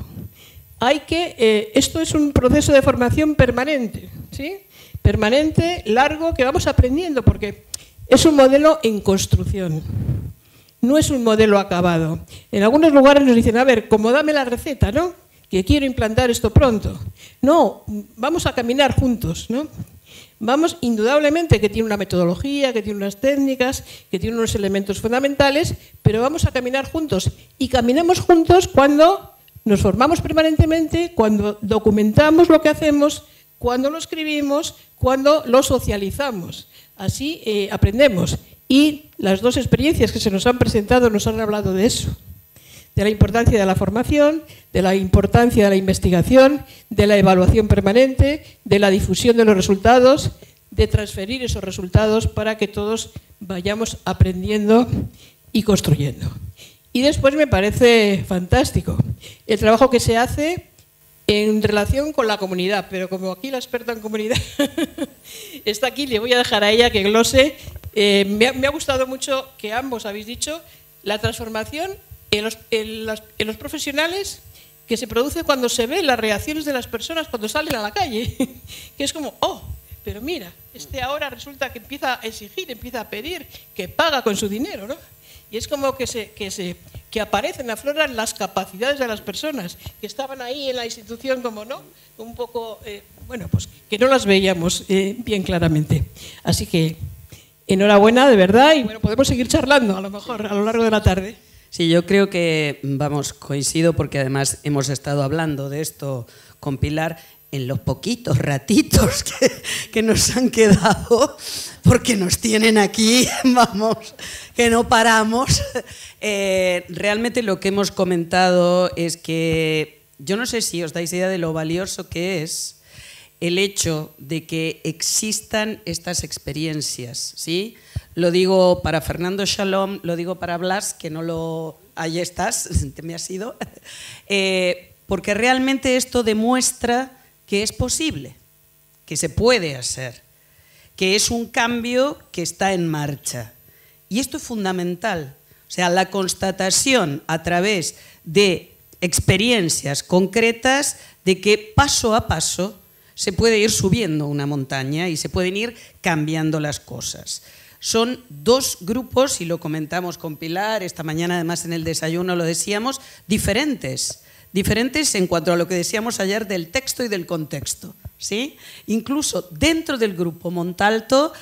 Esto es un proceso de formación permanente, ¿sí? Permanente, largo, que vamos aprendiendo, porque es un modelo en construcción, no es un modelo acabado. En algunos lugares nos dicen, a ver, como dame la receta, ¿no? Que quiero implantar esto pronto. No, vamos a caminar juntos, ¿no? Vamos, indudablemente, que tiene una metodología, que tiene unas técnicas, que tiene unos elementos fundamentales, pero vamos a caminar juntos. Y caminamos juntos cuando nos formamos permanentemente, cuando documentamos lo que hacemos, cuando lo escribimos, cuando lo socializamos. Así aprendemos. Y las dos experiencias que se nos han presentado nos han hablado de eso, de la importancia de la formación, de la importancia de la investigación, de la evaluación permanente, de la difusión de los resultados, de transferir esos resultados para que todos vayamos aprendiendo y construyendo. Y después me parece fantástico el trabajo que se hace en relación con la comunidad, pero como aquí la experta en comunidad está aquí, le voy a dejar a ella que glose. Me ha gustado mucho que ambos habéis dicho la transformación en los profesionales que se produce cuando se ven las reacciones de las personas cuando salen a la calle, que es como, oh, pero mira, ahora resulta que empieza a exigir, empieza a pedir, que paga con su dinero, ¿no? Y es como que que aparecen, afloran las capacidades de las personas que estaban ahí en la institución, como no, un poco, bueno, pues que no las veíamos bien claramente. Así que enhorabuena, de verdad, y bueno, podemos seguir charlando a lo mejor a lo largo de la tarde. Sí, yo creo que, vamos, coincido porque además hemos estado hablando de esto con Pilar en los poquitos ratitos que nos han quedado, porque nos tienen aquí, vamos, que no paramos. Realmente lo que hemos comentado es que yo no sé si os dais idea de lo valioso que es el hecho de que existan estas experiencias, ¿sí? Lo digo para Fernando Shalom, lo digo para Blas, que no lo... Ahí estás, te me has ido. Porque realmente esto demuestra que es posible, que se puede hacer, que es un cambio que está en marcha. Y esto es fundamental. O sea, la constatación a través de experiencias concretas de que paso a paso se puede ir subiendo una montaña y se pueden ir cambiando las cosas. Son dos grupos, y lo comentamos con Pilar, esta mañana además en el desayuno lo decíamos, diferentes en cuanto a lo que decíamos ayer del texto y del contexto, ¿sí? Incluso dentro del grupo Montalto,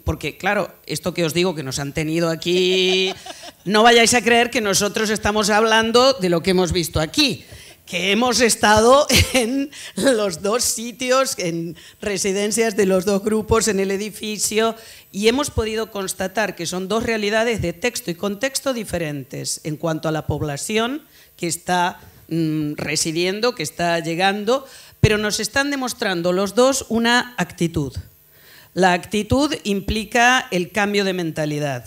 porque claro, esto que os digo que nos han tenido aquí, no vayáis a creer que nosotros estamos hablando de lo que hemos visto aquí, que hemos estado en los dos sitios, en residencias de los dos grupos, en el edificio, y hemos podido constatar que son dos realidades de texto y contexto diferentes en cuanto a la población que está residiendo, que está llegando, pero nos están demostrando los dos una actitud. La actitud implica el cambio de mentalidad.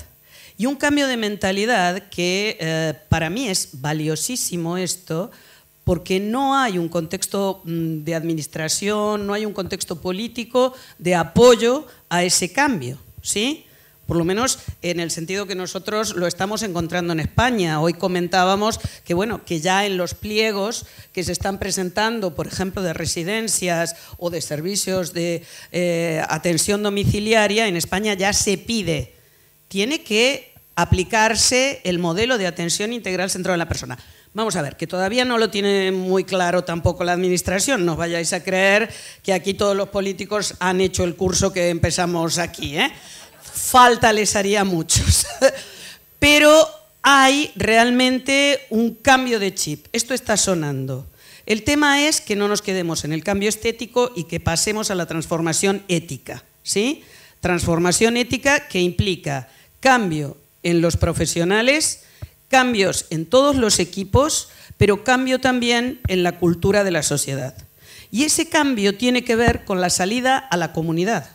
Y un cambio de mentalidad que para mí es valiosísimo esto, porque no hay un contexto de administración, no hay un contexto político de apoyo a ese cambio, ¿sí? Por lo menos en el sentido que nosotros lo estamos encontrando en España. Hoy comentábamos que, bueno, que ya en los pliegos que se están presentando, por ejemplo, de residencias o de servicios de atención domiciliaria, en España ya se pide, tiene que aplicarse el modelo de atención integral centrado en la persona. Vamos a ver, que todavía no lo tiene muy claro tampoco la administración, no os vayáis a creer que aquí todos los políticos han hecho el curso que empezamos aquí, ¿eh? Falta les haría a muchos. Pero hay realmente un cambio de chip, esto está sonando. El tema es que no nos quedemos en el cambio estético y que pasemos a la transformación ética, ¿sí? Transformación ética que implica cambio en los profesionales, cambios en todos los equipos, pero cambio también en la cultura de la sociedad. Y ese cambio tiene que ver con la salida a la comunidad.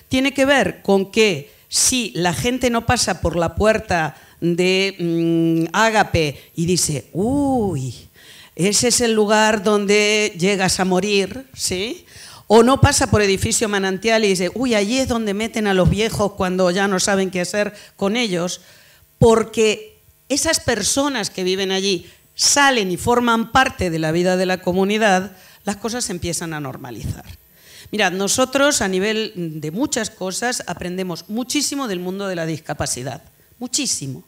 Tiene que ver con que si la gente no pasa por la puerta de Ágape y dice, uy, ese es el lugar donde llegas a morir, ¿sí? O no pasa por edificio Manantial y dice, uy, allí es donde meten a los viejos cuando ya no saben qué hacer con ellos, porque esas personas que viven allí salen y forman parte de la vida de la comunidad, las cosas se empiezan a normalizar. Mirad, nosotros a nivel de muchas cosas aprendemos muchísimo del mundo de la discapacidad, muchísimo.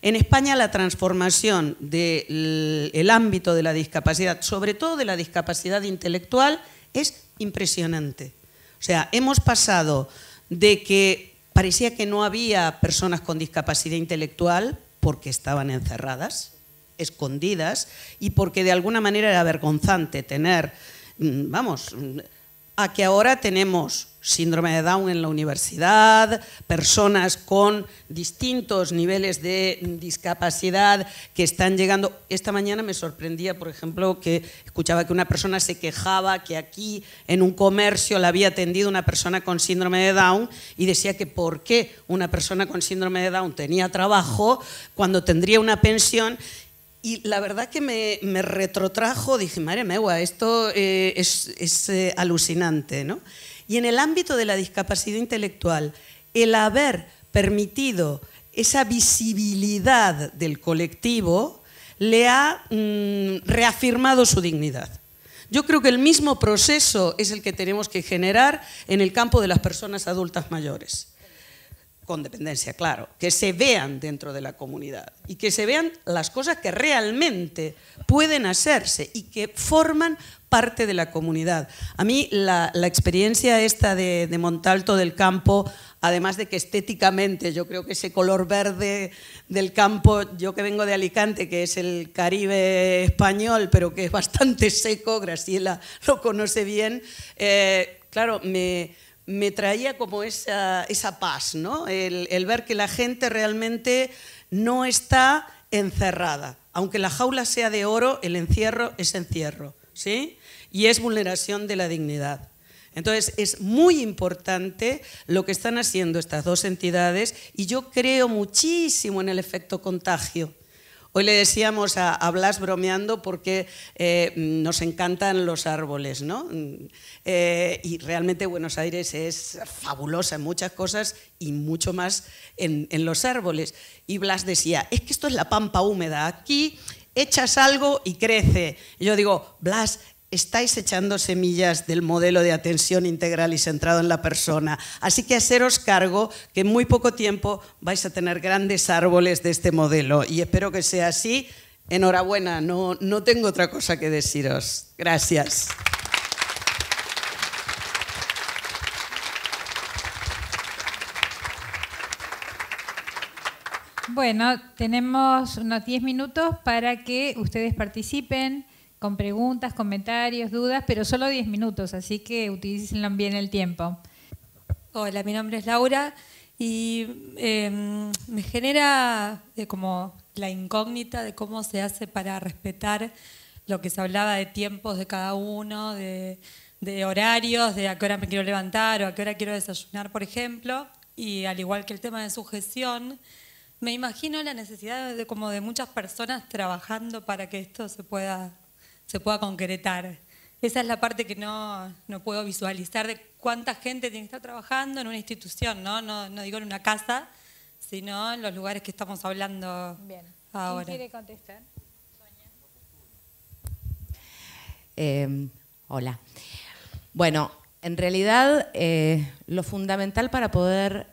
En España la transformación del ámbito de la discapacidad, sobre todo de la discapacidad intelectual, es impresionante. O sea, hemos pasado de que parecía que no había personas con discapacidad intelectual porque estaban encerradas, escondidas, y porque de alguna manera era vergonzante tener, vamos, a que ahora tenemos síndrome de Down en la universidad, personas con distintos niveles de discapacidad que están llegando. Esta mañana me sorprendía, por ejemplo, que escuchaba que una persona se quejaba que aquí en un comercio la había atendido una persona con síndrome de Down y decía que por qué una persona con síndrome de Down tenía trabajo cuando tendría una pensión. Y la verdad que me retrotrajo, dije, madre mía, esto es alucinante, ¿no? Y en el ámbito de la discapacidad intelectual, el haber permitido esa visibilidad del colectivo le ha reafirmado su dignidad. Yo creo que el mismo proceso es el que tenemos que generar en el campo de las personas adultas mayores. con dependencia, claro, que se vean dentro de la comunidad y que se vean las cosas que realmente pueden hacerse y que forman parte de la comunidad. A mí la experiencia esta de Montalto del campo, además de que estéticamente yo creo que ese color verde del campo, yo que vengo de Alicante, que es el Caribe español, pero que es bastante seco, Graciela lo conoce bien, claro, me traía como esa paz, ¿no? El ver que la gente realmente no está encerrada. Aunque la jaula sea de oro, el encierro es encierro, ¿sí? Y es vulneración de la dignidad. Entonces, es muy importante lo que están haciendo estas dos entidades y yo creo muchísimo en el efecto contagio. Hoy le decíamos a Blas bromeando porque nos encantan los árboles, ¿no? Y realmente Buenos Aires es fabulosa en muchas cosas y mucho más en los árboles. Y Blas decía, es que esto es la pampa húmeda, aquí echas algo y crece. Y yo digo, Blas, estáis echando semillas del modelo de atención integral y centrado en la persona. Así que haceros cargo que en muy poco tiempo vais a tener grandes árboles de este modelo. Y espero que sea así. Enhorabuena, no tengo otra cosa que deciros. Gracias. Bueno, tenemos unos 10 minutos para que ustedes participen con preguntas, comentarios, dudas, pero solo 10 minutos, así que utilícenlo bien el tiempo. Hola, mi nombre es Laura y me genera como la incógnita de cómo se hace para respetar lo que se hablaba de tiempos de cada uno, de horarios, de a qué hora me quiero levantar o a qué hora quiero desayunar, por ejemplo, y al igual que el tema de sujeción, me imagino la necesidad de como de muchas personas trabajando para que esto se pueda concretar. Esa es la parte que no puedo visualizar de cuánta gente tiene que estar trabajando en una institución, no digo en una casa, sino en los lugares que estamos hablando. Bien. Ahora. ¿Quién quiere contestar? Hola. Bueno, en realidad lo fundamental para poder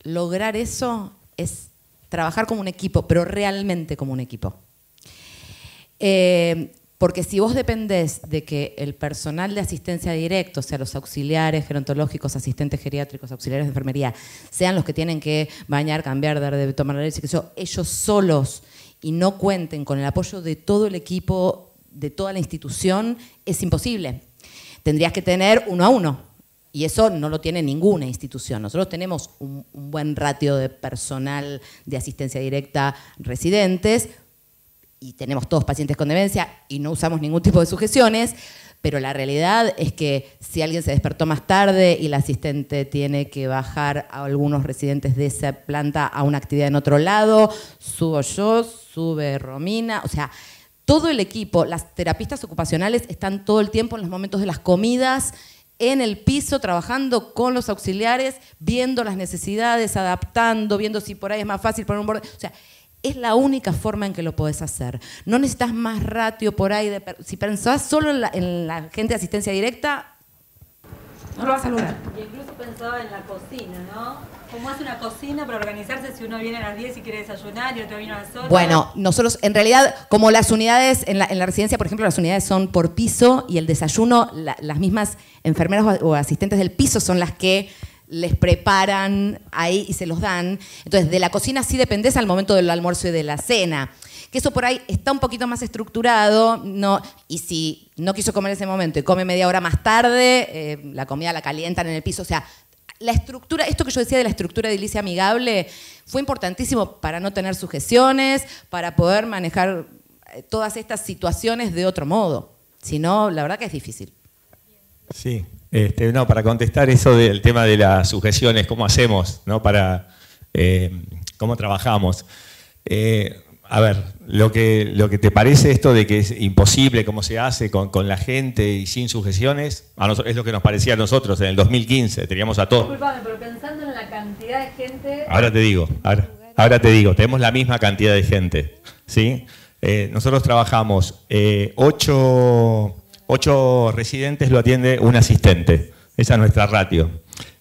lograr eso es trabajar como un equipo, pero realmente como un equipo. Porque si vos dependés de que el personal de asistencia directa, o sea, los auxiliares gerontológicos, asistentes geriátricos, auxiliares de enfermería, sean los que tienen que bañar, cambiar, dar de tomar la leche, que eso, ellos solos y no cuenten con el apoyo de todo el equipo, de toda la institución, es imposible. Tendrías que tener 1 a 1. Y eso no lo tiene ninguna institución. Nosotros tenemos un buen ratio de personal de asistencia directa residentes, y tenemos todos pacientes con demencia y no usamos ningún tipo de sujeciones, pero la realidad es que si alguien se despertó más tarde y la asistente tiene que bajar a algunos residentes de esa planta a una actividad en otro lado, subo yo, sube Romina, o sea, todo el equipo, las terapistas ocupacionales están todo el tiempo en los momentos de las comidas, en el piso, trabajando con los auxiliares, viendo las necesidades, adaptando, viendo si por ahí es más fácil poner un borde, o sea, es la única forma en que lo podés hacer. No necesitas más ratio por ahí. Si pensás solo en la gente de asistencia directa, no lo vas a lograr. Y incluso pensaba en la cocina, ¿no? ¿Cómo hace una cocina para organizarse si uno viene a las 10 y quiere desayunar y otro viene a las 8? Bueno, nosotros en realidad, como las unidades, en la residencia, por ejemplo, las unidades son por piso y el desayuno, las mismas enfermeras o asistentes del piso son las que les preparan ahí y se los dan. Entonces, de la cocina sí dependés al momento del almuerzo y de la cena. Que eso por ahí está un poquito más estructurado, ¿no? Y si no quiso comer en ese momento y come media hora más tarde, la comida la calientan en el piso. O sea, la estructura, esto que yo decía de la estructura edilicia amigable, fue importantísimo para no tener sujeciones, para poder manejar todas estas situaciones de otro modo. Si no, la verdad que es difícil. Sí. No, para contestar eso del tema de las sujeciones, ¿cómo hacemos? ¿No? ¿Cómo trabajamos? A ver, lo que te parece esto de que es imposible cómo se hace con la gente y sin sujeciones, es lo que nos parecía a nosotros en el 2015, teníamos a todos. Disculpame, pero pensando en la cantidad de gente... Ahora te digo, tenemos la misma cantidad de gente, ¿sí? Nosotros trabajamos 8 residentes, lo atiende un asistente. Esa es nuestra ratio.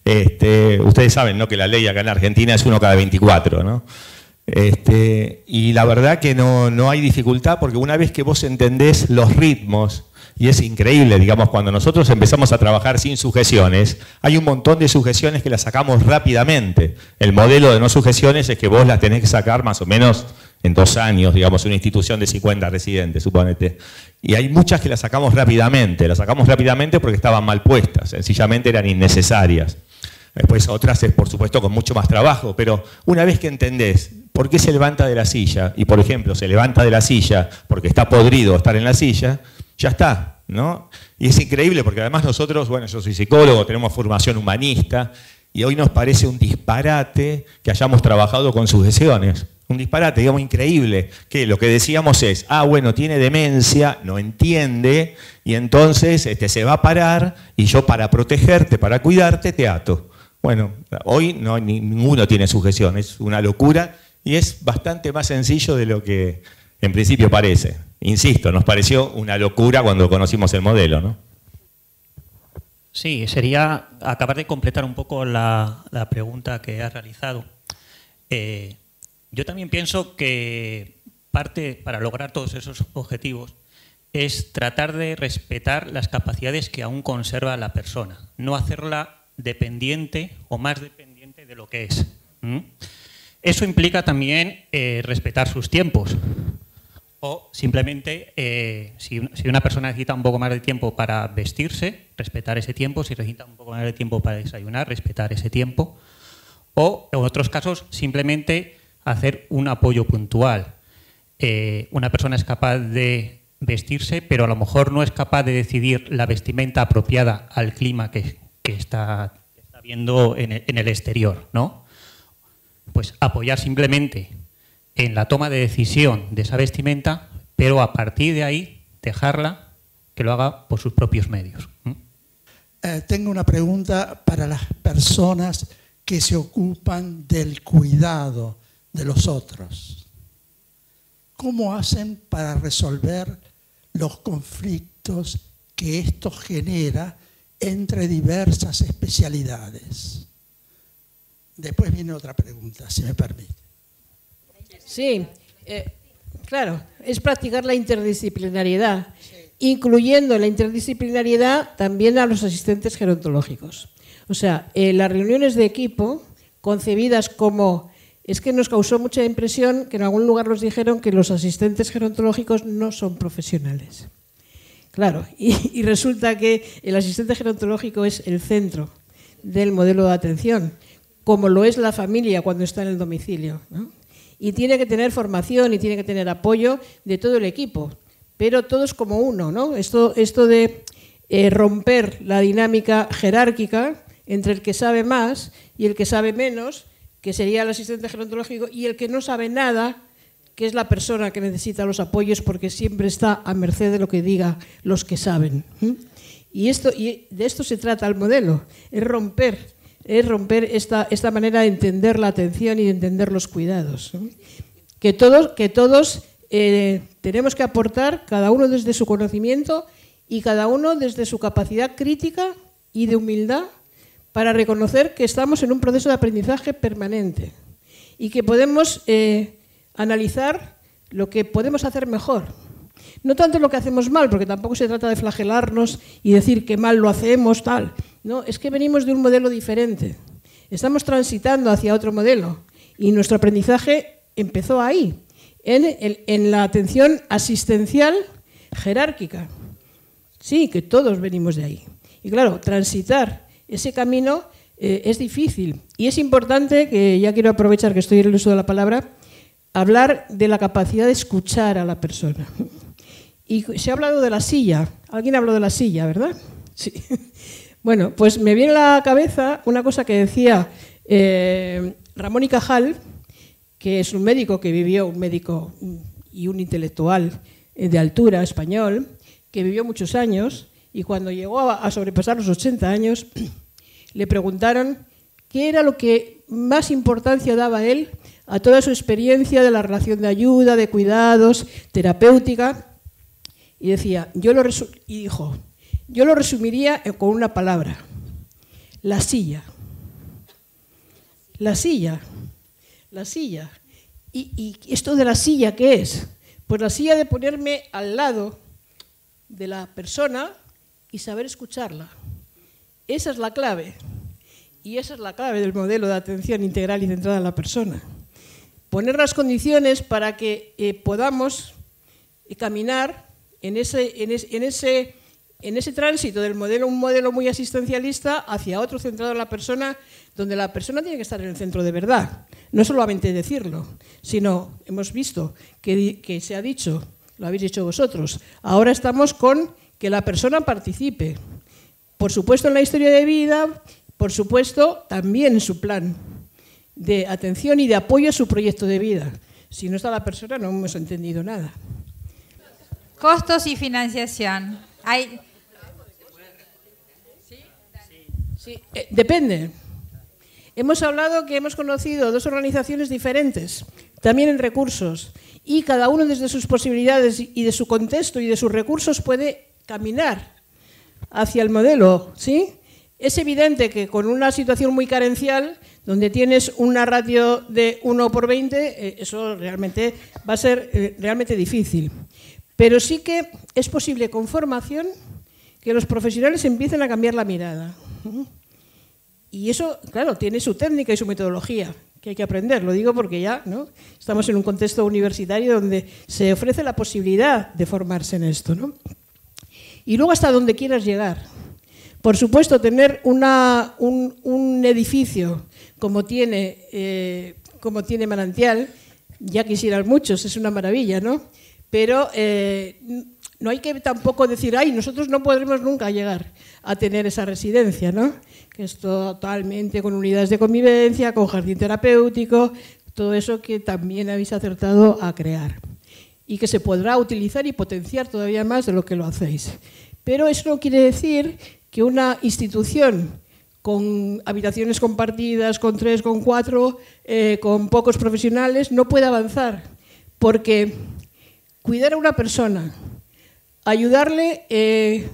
Ustedes saben, ¿no?, que la ley acá en Argentina es 1 cada 24, ¿no? Y la verdad que no hay dificultad, porque una vez que vos entendés los ritmos, y es increíble, digamos, cuando nosotros empezamos a trabajar sin sujeciones, hay un montón de sujeciones que las sacamos rápidamente. El modelo de no sujeciones es que vos las tenés que sacar más o menos en 2 años, digamos, una institución de 50 residentes, supónete. Y hay muchas que las sacamos rápidamente porque estaban mal puestas, sencillamente eran innecesarias. Después otras es, por supuesto, con mucho más trabajo, pero una vez que entendés por qué se levanta de la silla, y por ejemplo, se levanta de la silla porque está podrido estar en la silla, ya está, ¿no? Y es increíble porque además nosotros, bueno, yo soy psicólogo, tenemos formación humanista, y hoy nos parece un disparate que hayamos trabajado con sujeciones. Un disparate, digamos, increíble, que lo que decíamos es, bueno, tiene demencia, no entiende, y entonces se va a parar, y yo para protegerte, para cuidarte, te ato. Bueno, hoy ninguno tiene sujeción, es una locura, y es bastante más sencillo de lo que en principio parece. Insisto, nos pareció una locura cuando conocimos el modelo, ¿no? Sí, sería acabar de completar un poco la pregunta que has realizado. Yo también pienso que parte para lograr todos esos objetivos es tratar de respetar las capacidades que aún conserva la persona, no hacerla dependiente o más dependiente de lo que es. Eso implica también respetar sus tiempos. O simplemente, si una persona necesita un poco más de tiempo para vestirse, respetar ese tiempo. Si necesita un poco más de tiempo para desayunar, respetar ese tiempo. O, en otros casos, simplemente hacer un apoyo puntual. Una persona es capaz de vestirse, pero a lo mejor no es capaz de decidir la vestimenta apropiada al clima que está viendo en el exterior, ¿no? Pues apoyar simplemente en la toma de decisión de esa vestimenta, pero a partir de ahí dejarla que lo haga por sus propios medios. Tengo una pregunta para las personas que se ocupan del cuidado de los otros. ¿Cómo hacen para resolver los conflictos que esto genera entre diversas especialidades? Después viene otra pregunta, si me permite. Sí, claro, es practicar la interdisciplinariedad, incluyendo en la interdisciplinariedad también a los asistentes gerontológicos. O sea, las reuniones de equipo, concebidas como... Es que nos causó mucha impresión que en algún lugar nos dijeron que los asistentes gerontológicos no son profesionales. Claro, y resulta que el asistente gerontológico es el centro del modelo de atención, como lo es la familia cuando está en el domicilio, ¿no? Y tiene que tener formación y tiene que tener apoyo de todo el equipo, pero todos como uno, ¿no? Esto de romper la dinámica jerárquica entre el que sabe más y el que sabe menos, que sería el asistente gerontológico, y el que no sabe nada, que es la persona que necesita los apoyos porque siempre está a merced de lo que digan los que saben. Y de esto se trata el modelo, es romper esta manera de entender la atención y de entender los cuidados. Que todos tenemos que aportar, cada uno desde su conocimiento y cada uno desde su capacidad crítica y de humildad, para reconocer que estamos en un proceso de aprendizaje permanente y que podemos analizar lo que podemos hacer mejor. No tanto lo que hacemos mal, porque tampoco se trata de flagelarnos y decir que mal lo hacemos, tal. No, es que venimos de un modelo diferente. Estamos transitando hacia otro modelo y nuestro aprendizaje empezó ahí, en la atención asistencial jerárquica. Sí, que todos venimos de ahí. Y claro, transitar ese camino es difícil. Y es importante, que ya quiero aprovechar que estoy en el uso de la palabra, hablar de la capacidad de escuchar a la persona. Y se ha hablado de la silla. Alguien habló de la silla, ¿verdad? Sí. Bueno, pues me viene a la cabeza una cosa que decía Ramón y Cajal, que es un médico y un intelectual de altura español, que vivió muchos años, y cuando llegó a sobrepasar los 80 años, le preguntaron qué era lo que más importancia daba él a toda su experiencia de la relación de ayuda, de cuidados, terapéutica, y decía, yo lo resumiría con una palabra: la silla. La silla. ¿Y esto de la silla qué es? Pues la silla de ponerme al lado de la persona y saber escucharla. Esa es la clave. Y esa es la clave del modelo de atención integral y centrada en la persona. Poner las condiciones para que podamos caminar en ese tránsito del modelo, un modelo muy asistencialista, hacia otro centrado en la persona, donde la persona tiene que estar en el centro de verdad. No solamente decirlo, sino hemos visto que se ha dicho, lo habéis dicho vosotros, ahora estamos con que la persona participe. Por supuesto en la historia de vida, por supuesto también en su plan de atención y de apoyo a su proyecto de vida. Si no está la persona no hemos entendido nada. Costos y financiación. Sí, depende. Hemos hablado que hemos conocido dos organizaciones diferentes, también en recursos, y cada uno desde sus posibilidades y de su contexto y de sus recursos puede caminar hacia el modelo, ¿sí? Es evidente que con una situación muy carencial, donde tienes una ratio de 1/20, eso realmente va a ser realmente difícil. Pero sí que es posible con formación que los profesionales empiecen a cambiar la mirada. Y eso, claro, tiene su técnica y su metodología, que hay que aprender. Lo digo porque ya, ¿no?, estamos en un contexto universitario donde se ofrece la posibilidad de formarse en esto, ¿no? Y luego hasta donde quieras llegar. Por supuesto, tener un edificio como tiene Manantial, ya quisieran muchos, es una maravilla, ¿no? Pero no hay que tampoco decir, ay, nosotros no podremos nunca llegar a tener esa residencia, ¿no? Que es totalmente con unidades de convivencia, con jardín terapéutico, todo eso que también habéis acertado a crear y que se podrá utilizar y potenciar todavía más de lo que lo hacéis. Pero eso no quiere decir que una institución con habitaciones compartidas, con 3, con 4, con pocos profesionales, no pueda avanzar, porque cuidar a una persona, ayudarle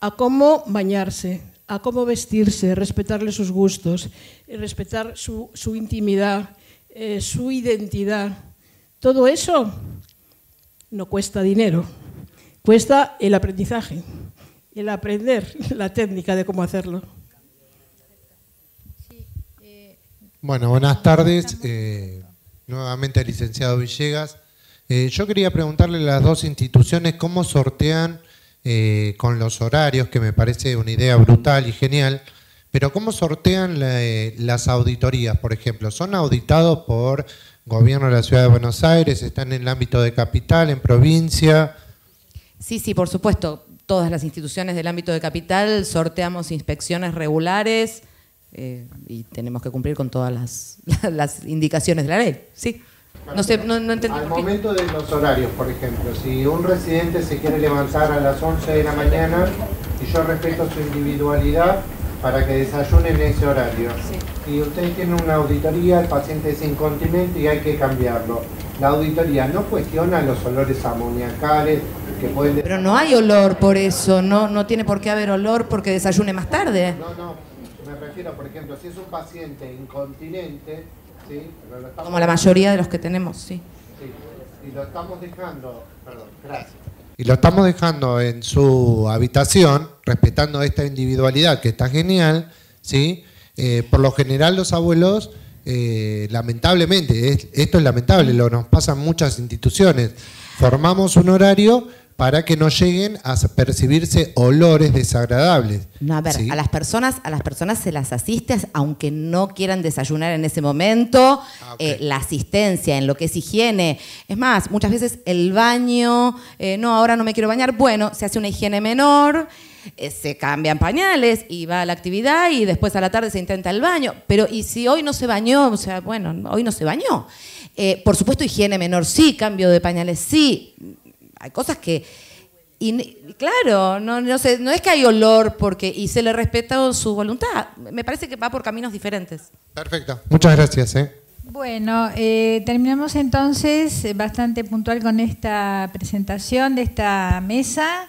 a cómo bañarse, a cómo vestirse, respetarle sus gustos, respetar su intimidad, su identidad. Todo eso no cuesta dinero, cuesta el aprendizaje, el aprender la técnica de cómo hacerlo. Bueno, buenas tardes. Nuevamente el licenciado Villegas. Yo quería preguntarle a las dos instituciones cómo sortean con los horarios, que me parece una idea brutal y genial, pero cómo sortean las auditorías, por ejemplo. ¿Son auditados por gobierno de la Ciudad de Buenos Aires? ¿Están en el ámbito de capital, en provincia? Sí, por supuesto. Todas las instituciones del ámbito de capital sorteamos inspecciones regulares y tenemos que cumplir con todas las indicaciones de la ley. Sí. No sé, no entendí. Al momento de los horarios, por ejemplo, si un residente se quiere levantar a las 11 de la mañana y yo respeto su individualidad para que desayune en ese horario, sí. Y ustedes tienen una auditoría, el paciente es incontinente y hay que cambiarlo. La auditoría no cuestiona los olores amoniacales que pueden... Pero no hay olor por eso, no tiene por qué haber olor porque desayune más tarde. No, me refiero, por ejemplo, si es un paciente incontinente... Sí, como la mayoría de los que tenemos, sí. Y lo estamos dejando, perdón, gracias. Y lo estamos dejando en su habitación, respetando esta individualidad que está genial, ¿sí? Por lo general los abuelos, lamentablemente, esto es lamentable, lo nos pasa en muchas instituciones, formamos un horario para que no lleguen a percibirse olores desagradables. No, a ver, ¿sí? a las personas se las asiste aunque no quieran desayunar en ese momento, okay. La asistencia en lo que es higiene. Es más, muchas veces el baño, no, ahora no me quiero bañar, bueno, se hace una higiene menor, se cambian pañales y va a la actividad y después a la tarde se intenta el baño. Pero ¿y si hoy no se bañó? O sea, bueno, hoy no se bañó. Por supuesto, higiene menor sí, cambio de pañales sí. Hay cosas que, claro, no es que hay olor y se le respeta su voluntad. Me parece que va por caminos diferentes. Perfecto, muchas gracias. Bueno, terminamos entonces bastante puntual con esta presentación de esta mesa.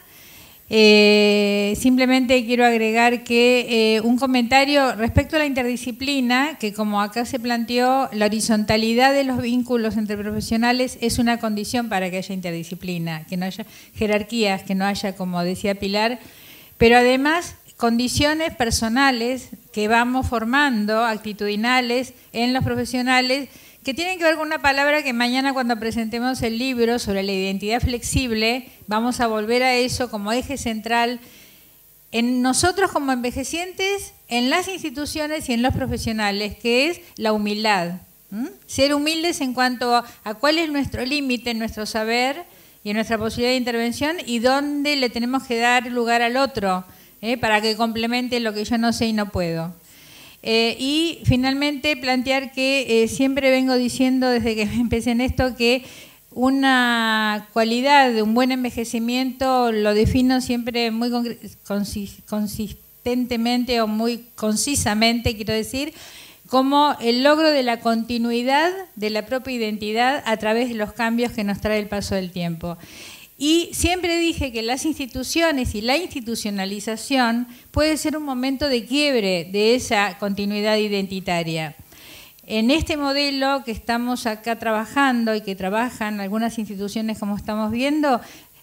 Simplemente quiero agregar que un comentario respecto a la interdisciplina, que como acá se planteó, la horizontalidad de los vínculos entre profesionales es una condición para que haya interdisciplina, que no haya jerarquías, que no haya, como decía Pilar, pero además condiciones personales que vamos formando, actitudinales, en los profesionales, que tienen que ver con una palabra que mañana cuando presentemos el libro sobre la identidad flexible, vamos a volver a eso como eje central en nosotros como envejecientes, en las instituciones y en los profesionales, que es la humildad. Ser humildes en cuanto a cuál es nuestro límite, nuestro saber y nuestra posibilidad de intervención y dónde le tenemos que dar lugar al otro, para que complemente lo que yo no sé y no puedo. Y finalmente plantear que siempre vengo diciendo desde que empecé en esto que una cualidad de un buen envejecimiento lo defino siempre muy consistentemente o muy concisamente, quiero decir, como el logro de la continuidad de la propia identidad a través de los cambios que nos trae el paso del tiempo. Y siempre dije que las instituciones y la institucionalización puede ser un momento de quiebre de esa continuidad identitaria. En este modelo que estamos acá trabajando y que trabajan algunas instituciones como estamos viendo,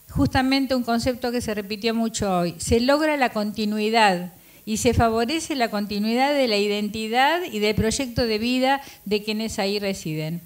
justamente un concepto que se repitió mucho hoy, se logra la continuidad y se favorece la continuidad de la identidad y del proyecto de vida de quienes ahí residen.